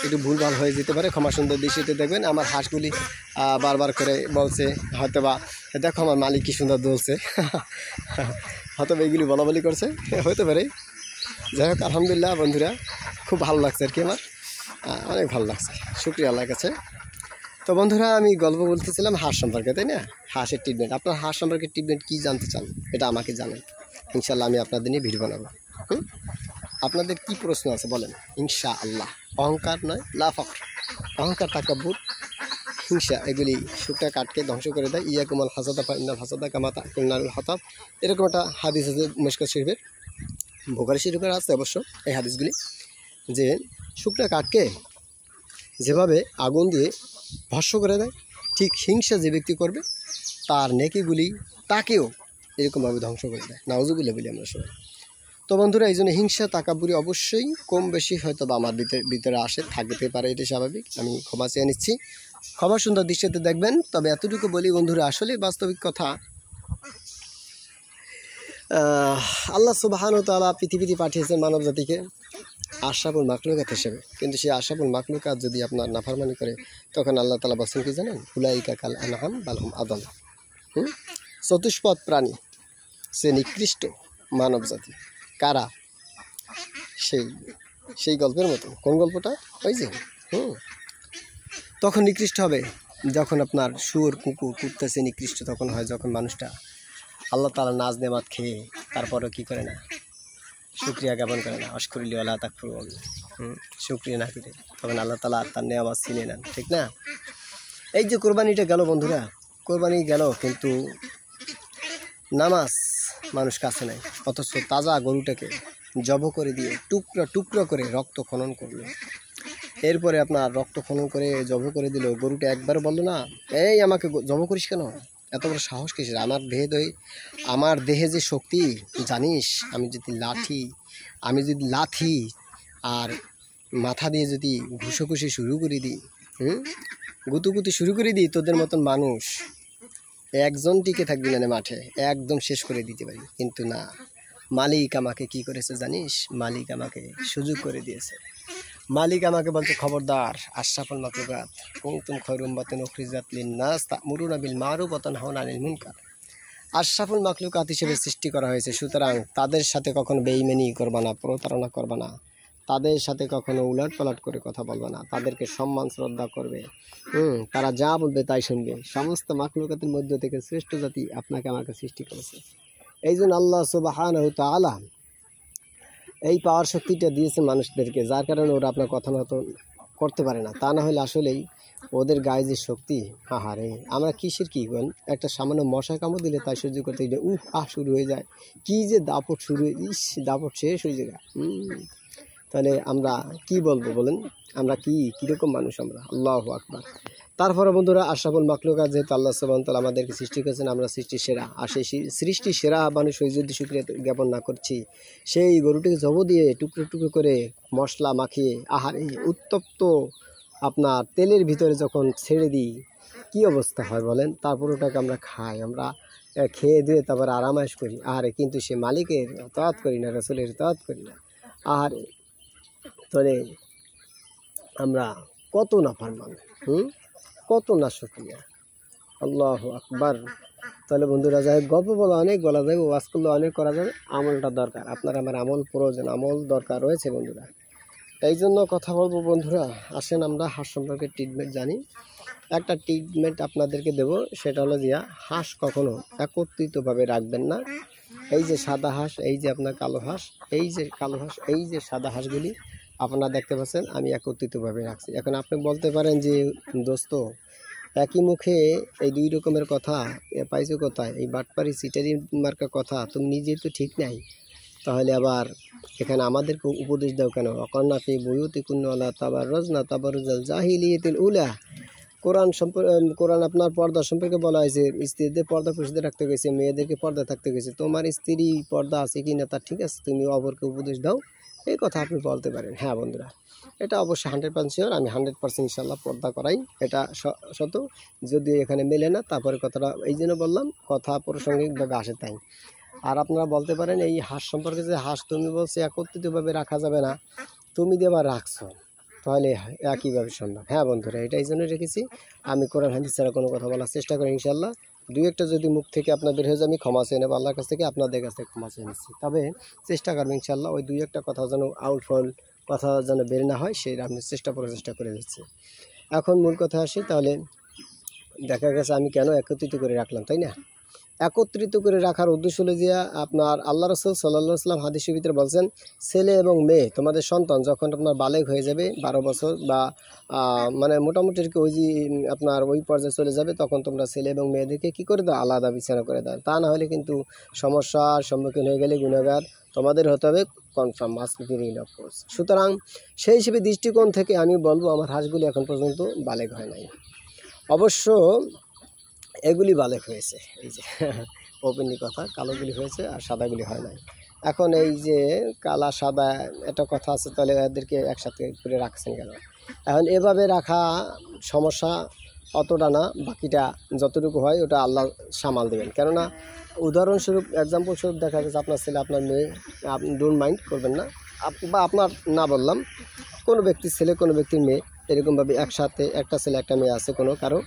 একটু ভুলভাল হয়ে যেতে পারে, ক্ষমা সুন্দর দৃষ্টিতে দেখবেন। আমার হাঁসগুলি বারবার করে বলছে হয়তো বা, দেখো আমার মালিক কী সুন্দর দৌড়ছে, হয়তো এইগুলি বলা বলি করছে, হতে পারে। যাই হোক আলহামদুলিল্লাহ বন্ধুরা, খুব ভালো লাগছে আর কি, আমার অনেক ভালো লাগছে, শুকরিয়া আল্লাহর কাছে। তো বন্ধুরা আমি গল্প বলতেছিলাম হাঁস সম্পর্কে, তাই না? হাঁসের ট্রিটমেন্ট, আপনার হাঁস সম্পর্কে ট্রিটমেন্ট কী জানতে চান এটা আমাকে জানেন, ইনশাআল্লাহ আমি আপনাদের নিয়ে ভিডিও বানাবো। আপনাদের কি প্রশ্ন আছে বলেন, ইনশাআল্লাহ। অহংকার নয়, লা ফখর। অহংকার, তাকাব্বুর, হিংসা এগুলি শুকনা কাঠকে ধ্বংস করে দেয়। ইয়াকুমাল হাসাদা ফা ইন্নাল হাসাদা কামা তাকুল নারুল হাতাব, এরকম একটা হাদিস আছে মিশকাত শরীফের, বুখারী শরীফের আছে অবশ্য এই হাদিসগুলি, যে শুকনা কাঠকে যেভাবে আগুন দিয়ে ভস্ম করে দেয়, ঠিক হিংসা যে ব্যক্তি করবে তার নেকিগুলি তাকেও এরকমভাবে ধ্বংস করে দেয়। নাউজুবিল্লাহ বলি আমরা সবাই। তো বন্ধুরা এই জন্য হিংসা তাকাব্বুরি অবশ্যই কম বেশি হয়তো বা আমার ভিতরে আসে, থাকতে পারে, এটা স্বাভাবিক। আমি ক্ষমা চেয়ে নিচ্ছি, ক্ষমা সুন্দর দৃষ্টিতে দেখবেন। তবে এতটুকু বলি বন্ধুরা, আসলে বাস্তবিক কথা, আল্লাহ সুবহানাহু ওয়া তাআলা পৃথিবীতে পাঠিয়েছেন মানব জাতিকে আশরাফুল মাখলুকাত হিসেবে, কিন্তু সেই আশরাফুল মাখলুকাত যদি আপনার নাফরমানি করে, তখন আল্লাহ তাআলা বলছেন কি জানেন? উলাইকা কাল আনআম বাল হুম আদাল। চতুষ্পদ প্রাণী সে নিকৃষ্ট মানব জাতি। কারা? সেই গল্পের মতো। কোন গল্পটা? ওই যে তখন নিকৃষ্ট হবে যখন আপনার শুয়োর কুকুর কুত্তাছে নিকৃষ্ট তখন হয়, যখন মানুষটা আল্লাহ তাআলা নাজ নেমাত খেয়ে তারপরেও কী করে না, শুকরিয়া জ্ঞাপন করে না, অশকুরিলি ওয়ালা তাকফুরুন, শুকরিয়া না করে, তখন আল্লাহ তাআলা তার নেয়ামত ছিনিয়ে নেন, ঠিক না? এই যে কোরবানিটা গেল বন্ধুরা, কোরবানি গেল, কিন্তু নামাজ মানুষ কাছে নেয়, অথচ তাজা গরুটাকে জব করে দিয়ে টুকরো টুকরো করে রক্ত খনন করলো। এরপরে আপনার রক্ত খনন করে জব করে দিল, গরুটা একবারও বললো না এই আমাকে জব করিস কেন, এত বড় সাহস কিসের? আমার দেহে যে শক্তি জানিস, আমি যদি লাথি আর মাথা দিয়ে যদি ঘুষোঘুষি শুরু করে দিই, গুতুগুতি শুরু করে দিই, তোদের মতন মানুষ একজন টিকে থাকবি না মাঠে, একদম শেষ করে দিতে পারি। কিন্তু না, মালিক আমাকে কি করেছে জানিস? মালিক আমাকে সুযোগ করে দিয়েছে। মালিক আমাকে বলছে, খবরদার, আশরাফুল মাখলুকাত কুনতুম খায়রা উম্মাতিন উখরিজাত লিন-নাস তা'মুরুনা বিল মা'রুফ ওয়া তানহাউনা আনিল মুনকার। আশরাফুল মাখলুকাত হিসেবে সৃষ্টি করা হয়েছে, সুতরাং তাদের সাথে কখনো বেঈমানি করবা না, প্রতারণা করবা না, তাদের সাথে কখনো উলট পালট করে কথা বলবে না, তাদেরকে সম্মান শ্রদ্ধা করবে। তারা যা বলবে তাই শুনবে। সমস্ত মাখলুকাতের মধ্য থেকে শ্রেষ্ঠ জাতি আপনাকে আমাকে সৃষ্টি করেছে। এই জন্য আল্লাহ সুবহানাহু তাআলা এই পাওয়ার শক্তিটা দিয়েছে মানুষদেরকে, যার কারণে ওরা আপনার কথা মতো করতে পারে না। তা না হলে আসলেই ওদের গায়ে যে শক্তি, আহারে আমরা কিসের কি বল, একটা সামান্য মশা কামড় দিলে তাই সহ্য করতে গেলে শুরু হয়ে যায়, কি যে দাপট শুরু, দাপট শেষ হয়ে যায়। তাহলে আমরা কি বলবো বলেন? আমরা কীরকম মানুষ আমরা? আল্লাহু আকবার। তারপরে বন্ধুরা আশরাফুল মাখলুকাত যেহেতু আল্লাহ সুবহানাহু ওয়া তাআলা আমাদেরকে সৃষ্টি করেছেন, আমরা সৃষ্টি সেরা, আর সেই সৃষ্টি সেরা মানুষ হয়ে যদি শুকরিয়া জ্ঞাপন না করছি, সেই গরুটিকে জব দিয়ে টুকরো টুকরো করে মশলা মাখিয়ে আহারে উত্তপ্ত আপনার তেলের ভিতরে যখন ছেড়ে দিই, কি অবস্থা হয় বলেন? তারপর ওটাকে আমরা খাই, আমরা খেয়ে দিয়ে তারপর আরামায়েশ করি, আহারে কিন্তু সে মালিকের ইতাআত করি না, রাসূলের ইতাআত করি না। আহারে তাহলে আমরা কত নাফরমান, কত না শুকরিয়া। আল্লাহু আকবার। তাহলে বন্ধুরা যাই হোক, গল্প বলা অনেক বলা যাবে, ওয়াজ করলে অনেক করা যাবে, আমলটা দরকার। আপনার আমার আমল প্রয়োজন, আমল দরকার রয়েছে বন্ধুরা। এই জন্য কথা বলবো বন্ধুরা, আসেন আমরা হাঁস সম্পর্কে ট্রিটমেন্ট জানি। একটা ট্রিটমেন্ট আপনাদেরকে দেব, সেটা হলো যে হাঁস কখনো একত্রিতভাবে রাখবেন না। এই যে সাদা হাঁস, এই যে আপনার কালো হাঁস, এই যে কালো হাঁস, এই যে সাদা হাঁসগুলি আপনারা দেখতে পাচ্ছেন আমি একত্রিতভাবে রাখছি। এখন আপনি বলতে পারেন যে দোস্ত, একই মুখে এই দুই রকমের কথা পাইছো কোথায়? এই বাটপারি সিটারি মার্কা কথা তুমি নিজেই তো ঠিক নাই, তাহলে আবার এখানে আমাদেরকে উপদেশ দাও কেন? অকর্ণা ফি বুয়ুতিকুন্না ওয়ালা তাবাররাজনা তাবাররুজাল জাহিলিয়াতিল উলা। কোরআন আপনার পর্দা সম্পর্কে বলা হয়েছে, স্ত্রীদের পর্দা পুরুষদের রাখতে গেছে, মেয়েদেরকে পর্দা থাকতে গেছে। তোমার স্ত্রী পর্দা আছে কি না তা ঠিক আছে, তুমি অপরকে উপদেশ দাও, এই কথা আপনি বলতে পারেন। হ্যাঁ বন্ধুরা, এটা অবশ্যই 100% শিওর, আমি 100% ইনশাল্লাহ পর্দা করাই, এটা সত। যদি এখানে মেলে না, তারপরে কথাটা এই জন্য বললাম, কথা প্রাসঙ্গিকভাবে আসে তাই। আর আপনারা বলতে পারেন এই হাঁস সম্পর্কে, যে হাঁস তুমি বলছো একত্রিতভাবে রাখা যাবে না, তুমি দিয়ে আবার রাখছো, তাহলে একইভাবে সম্ভব। হ্যাঁ বন্ধুরা, এটা এই জন্য রেখেছি, আমি কোরআন হাদিস ছাড়া কোনো কথা বলার চেষ্টা করি ইনশাল্লাহ। দুই একটা যদি মুখ থেকে আপনার বের হয়ে যায়, আমি ক্ষমা চেয়ে নেব আল্লাহর কাছ থেকে, আপনাদের কাছ থেকে ক্ষমা চেয়ে নিচ্ছি। তবে চেষ্টা করবো ইনশাল্লাহ ওই দুই একটা কথা যেন আউটফল কথা যেন বের না হয়, সেই আমি প্রচেষ্টা করে দিচ্ছি। এখন মূল কথা আসি, তাহলে দেখা গেছে আমি কেন একত্রিত করে রাখলাম, তাই না? একত্রিত করে রাখার উদ্দেশ্য হলো যে আপনার আল্লাহ রাসূল সাল্লাল্লাহু আলাইহি ওয়াসাল্লাম হাদিসের ভিতরে বলছেন, ছেলে এবং মেয়ে তোমাদের সন্তান যখন আপনার বালেগ হয়ে যাবে 12 বছর বা মানে মোটামুটি ওই যে আপনার ওই পর্যায়ে চলে যাবে, তখন তোমরা ছেলে এবং মেয়েদেরকে কী করে দাও? আলাদা বিছানা করে দাও। তা না হলে কিন্তু সমস্যার সম্মুখীন হয়ে গেলে গুনাহগার তোমাদের হতে হবে, confirm must be reel of course. সুতরাং সেই হিসেবে দৃষ্টিকোণ থেকে আমি বলবো আমার হাঁসগুলি এখন পর্যন্ত বালেগ হয় নাই। অবশ্য এগুলি বালেক হয়েছে, এই যে ওপেনলি কথা, কালোগুলি হয়েছে আর সাদাগুলি হয় নাই। এখন এই যে কালা সাদা একটা কথা আছে, তাহলে এদেরকে একসাথে করে রাখছেন কেন? এখন এভাবে রাখা সমস্যা অতটা না, বাকিটা যতটুকু হয় ওটা আল্লাহ সামাল দেবেন। কেননা উদাহরণস্বরূপ এক্সাম্পল স্বরূপ দেখা যাচ্ছে আপনার ছেলে আপনার মেয়ে, আপনি ডোন্ট মাইন্ড করবেন না, বা আপনার না বললাম কোনো ব্যক্তির ছেলে কোনো ব্যক্তির মেয়ে, এরকমভাবে একসাথে একটা ছেলে একটা মেয়ে আছে কোনো কারো।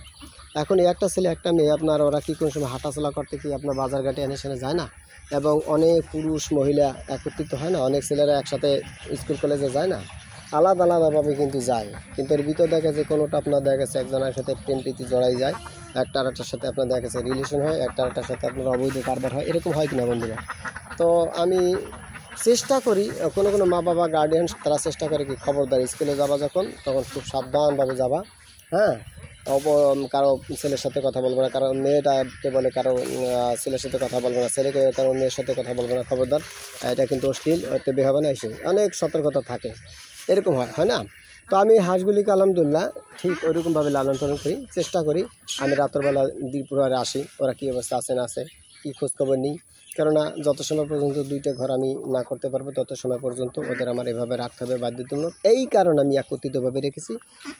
এখন এই একটা ছেলে একটা মেয়ে আপনার ওরা কি কোনো সময় হাঁটাচলা করতে কি আপনার বাজার ঘাটে এনে সেনে যায় না? এবং অনেক পুরুষ মহিলা একত্রিত হয় না? অনেক ছেলেরা একসাথে স্কুল কলেজে যায় না? আলাদা আলাদাভাবে কিন্তু যায়, কিন্তু এর ভিতর দেখা যায় কোনোটা আপনার দেখা গেছে একজনের সাথে প্রেম প্রীতি জড়াই যায়, একটা আরেকটার সাথে আপনার দেখা গেছে রিলেশন হয়, একটা আরেকটার সাথে আপনার অবৈধ কারবার হয়, এরকম হয় কিনা বন্ধুরা? তো আমি চেষ্টা করি, কোনো মা বাবা গার্ডিয়ান তারা চেষ্টা করে কি, খবরদার স্কুলে যাবা যখন তখন খুব সাবধানভাবে যাবা। হ্যাঁ, কারো ছেলের সাথে কথা বলবো না, কারো মেয়েটাকে বলে কারো ছেলের সাথে কথা বলবো না, ছেলেকে কারো মেয়ের সাথে কথা বলবো না, খবরদার, এটা কিন্তু অশ্লীল, ওতে বে হবে না, এসে অনেক সতর্কতা থাকে, এরকম হয় না? তো আমি হাঁসগুলিকে আলহামদুলিল্লাহ ঠিক ওইরকমভাবে লালন পালন করি, চেষ্টা করি। আমি রাতেরবেলা দ্বিপ্রহরে আসি, ওরা কী অবস্থা আছে না আছে কী খোঁজখবর নিই, কেননা যত সময় পর্যন্ত দুইটা ঘর আমি না করতে পারবো তত সময় পর্যন্ত ওদের আমার এভাবে রাখতে হবে বাধ্যতামূলক। এই কারণে আমি একত্রিতভাবে রেখেছি।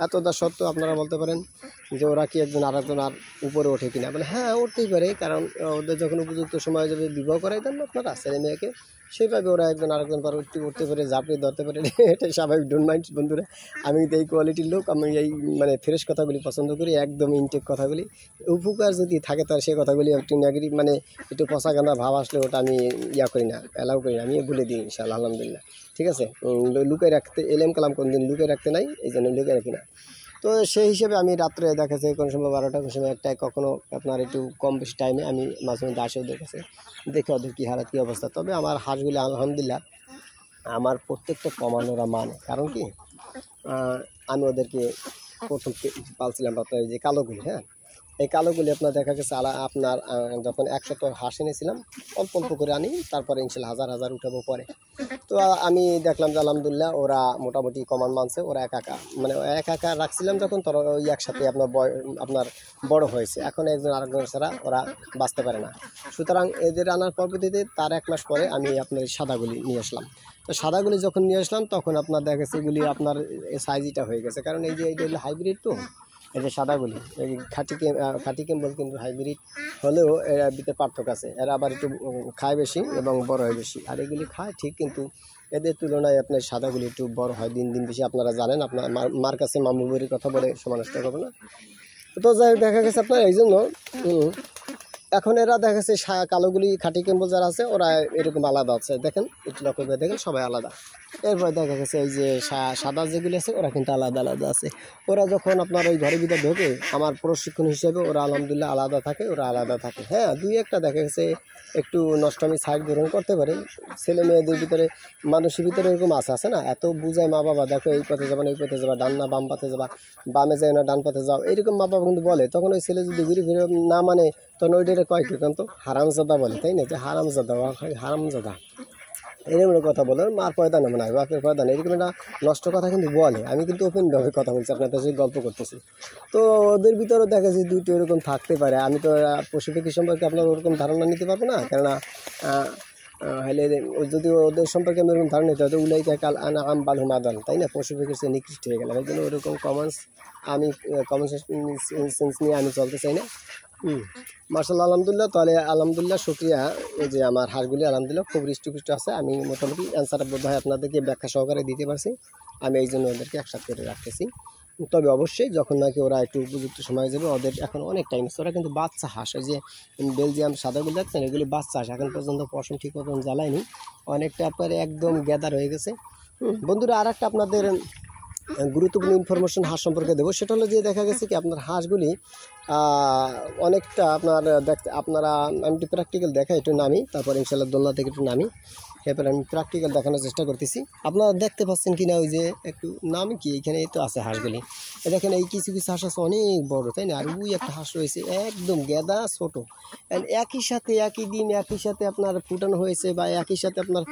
এতটা সত্ত্বেও আপনারা বলতে পারেন যে ওরা কি একজন আরেকজন আর উপরে ওঠে কিনা, বলে হ্যাঁ উঠতেই পারে, কারণ ওদের যখন উপযুক্ত সময় যাবে বিবাহ করাই দেন না আপনারা ছেলে মেয়েকে, সেইভাবে ওরা একজন আরেকজন পার উঠতে পারে, ঝাঁপড়ে ধরতে পারে, এটাই স্বাভাবিক। ডোন্ট মাইন্ড বন্ধুরা, আমি তো এই কোয়ালিটির লোক, আমি এই মানে ফ্রেশ কথাগুলি পছন্দ করি, একদম ইনটেক কথাগুলি। উপকার যদি থাকে তার সেই কথাগুলি একটু নেগেটিভ মানে একটু পচা গাঁদা ভাব আসলে ওটা আমি করি না, অ্যালাউ করি না, আমি বলে দিই ইনশাআল্লাহ আলহামদুলিল্লাহ। ঠিক আছে, লুকায় রাখতে এলেম কালাম কোন দিন লুকায় রাখতে নাই, এই জন্য লুকায় রাখি না। তো সেই হিসেবে আমি রাত্রে দেখা যায় কোনো সময় 12টা, কোনো সময় 1টায়, কখনও আপনার একটু কম বেশি টাইমে আমি মাঝে মধ্যে আসে ওদের কাছে, দেখে ওদের কী হারাত কী অবস্থা। তবে আমার হাঁসগুলি আলহামদুলিল্লাহ আমার প্রত্যেকটা কমানোরা মানে, কারণ কি আমি ওদেরকে প্রথম পালছিলাম আপনার এই যে কালোগুলি। হ্যাঁ, এই কালোগুলি আপনার দেখা গেছে আপনার যখন 100 হাঁস এনেছিলাম অল্প অল্প করে আনি, তারপরে ইনশাল্লাহ হাজার হাজার উঠাবো পরে। তো আমি দেখলাম যে আলহামদুলিল্লাহ ওরা মোটামুটি কমান মানছে, ওরা একা রাখছিলাম যখন তোরা ওই একসাথে আপনার বড় হয়েছে। এখন একজন আরেকজন ছাড়া ওরা বাঁচতে পারে না। সুতরাং এদের আনার পরবর্তীতে তার 1 মাস পরে আমি আপনার সাদাগুলি নিয়ে আসলাম। তো সাদাগুলি যখন নিয়ে আসলাম তখন আপনার দেখা গেছে এগুলি আপনার সাইজটা হয়ে গেছে, কারণ এই যে এইটা হলো হাইব্রিড, তো এই যে সাদাগুলি এই খাঁটি কেম্বল কিন্তু হাইব্রিড হলেও এর ভিতরে পার্থক্য আছে, এরা আবার একটু খায় বেশি এবং বড় হয় বেশি, আর এগুলি খায় ঠিক, কিন্তু এদের তুলনায় আপনার সাদাগুলি একটু বড় হয় দিন দিন বেশি। আপনারা জানেন, আপনার মার কাছে মামুবাড়ির কথা বলে সমানষ্ট করবে না। তো যাই দেখা গেছে আপনার এই জন্য এখন এরা দেখা যাচ্ছে কালোগুলি খাঁটি ক্যাম্পল যারা আছে ওরা এরকম আলাদা আছে, দেখেন একটু লক্ষ্য করে দেখেন সবাই আলাদা। এরপরে দেখা গেছে এই যে সাদা যেগুলি আছে ওরা কিন্তু আলাদা আলাদা আছে। ওরা যখন আপনার ওই ঘরের ভিতরে ঢোকে আমার প্রশিক্ষণ হিসেবে ওরা আলহামদুলিল্লাহ আলাদা থাকে, ওরা আলাদা থাকে। হ্যাঁ, দুই একটা দেখা গেছে একটু নষ্টমী সাইড গ্রহণ করতে পারে, ছেলে মেয়েদের ভিতরে মানুষের ভিতরে এরকম আছে না, এত বুঝায় মা বাবা দেখো এই পথে যাবা না এই পথে যাবা, ডান না বাম পথে যাবা, বামে যাও না ডান পথে যাও, এরকম মা বাবা কিন্তু বলে। তখন ওই ছেলে যদি ঘুরে ফিরে না মানে তখন ওইটা কয় কি তো হারামজাদা বলে, তাই না? যে হারামজাদা হারামজাদা এরকম কথা বলে, মার পয়দা না মনে হয় বাপের পয়দা না, এরকম একটা নষ্ট কথা কিন্তু বলে। আমি কিন্তু ওপেনভাবে কথা বলছি, আপনাদের সাথে গল্প করতেছি। তো ওদের ভিতরেও দেখা যায় দুটো এরকম থাকতে পারে। আমি তো পশু পাখি সম্পর্কে আপনার ওরকম ধারণা নিতে পারবো না, কেননা হলে যদি ওদের সম্পর্কে আমি ওরকম ধারণা নিতে হয় উলাইকা কাল আনআম বাল হুম আদাল, তাই না? পশু পাখির চেয়ে নিকৃষ্ট হয়ে গেলাম। এই জন্য ওরকম কমন সেন্স নিয়ে আমি চলতে চাই না। মার্শাল্লাহ আলহামদুলিল্লাহ। তাহলে আলহামদুলিল্লাহ শুক্রিয়া যে আমার হাঁসগুলি আলহামদুলিল্লাহ খুব হৃষ্টপুষ্ট আছে। আমি মোটামুটি অ্যান্সার বোধহয় আপনাদেরকে ব্যাখ্যা সহকারে দিতে পারছি। আমি এই জন্য ওদেরকে একসাথে করে রাখতেছি। তবে অবশ্যই যখন নাকি ওরা একটু উপযুক্ত সময় যাবে, ওদের এখন অনেক টাইম আছে, ওরা কিন্তু বাচ্চা হাঁস, ওই যে বেলজিয়াম সাদাগুলি দেখছেন এগুলি বাচ্চা হাঁস, এখন পর্যন্ত পশম ঠিক মতন জ্বালায়নি, অনেকটা পরে একদম গ্যাদার হয়ে গেছে। বন্ধুরা আর একটা আপনাদের গুরুত্বপূর্ণ ইনফরমেশন হাঁস সম্পর্কে দেবো, সেটা হলো যে দেখা গেছে কি আপনার হাঁসগুলি অনেকটা আপনার দেখতে আপনারা, আমি একটু প্র্যাকটিক্যাল দেখা একটু নামি, তারপর ইনশাল্লাহ দোলনা থেকে একটু নামি, এরপর আমি প্র্যাকটিক্যাল দেখানোর চেষ্টা করতেছি। আপনারা দেখতে পাচ্ছেন কি না ওই যে একটু নাম কি এখানে তো আছে হাঁসগুলি, দেখেন এই কিছু কিছু হাঁস আছে অনেক বড়, তাই না? আর ওই একটা হাঁস রয়েছে একদম গেদা ছোট, একই সাথে একই দিন একই সাথে আপনার ফুটানো হয়েছে বা একই সাথে আপনার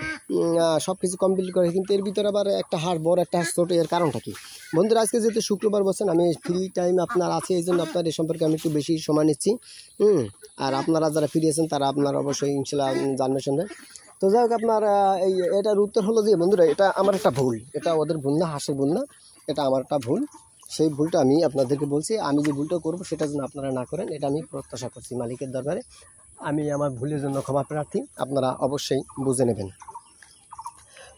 সব কিছু কমপ্লিট করে, কিন্তু এর ভিতরে আবার একটা হাঁস বড় একটা হাঁস ছোটো, এর কারণটা কি? বন্ধুরা আজকে যেহেতু শুক্রবার বলছেন, আমি ফ্রি টাইম আপনার আছে, এই জন্য আপনার এই সম্পর্কে আমি একটু বেশি সময় নিচ্ছি। আর আপনারা যারা ফ্রি আছেন তারা আপনার অবশ্যই ইনশাল্লাহ জানবে শুনবে। তো যাই হোক আপনার এটার উত্তর হলো যে বন্ধুরা এটা আমার একটা ভুল, এটা ওদের ভুল না, হাঁসের ভুল না, এটা আমার একটা ভুল। সেই ভুলটা আমি আপনাদেরকে বলছি, আমি যে ভুলটা করবো সেটা যেন আপনারা না করেন, এটা আমি প্রত্যাশা করছি মালিকের দরবারে। আমি আমার ভুলের জন্য ক্ষমা প্রার্থী, আপনারা অবশ্যই বুঝে নেবেন।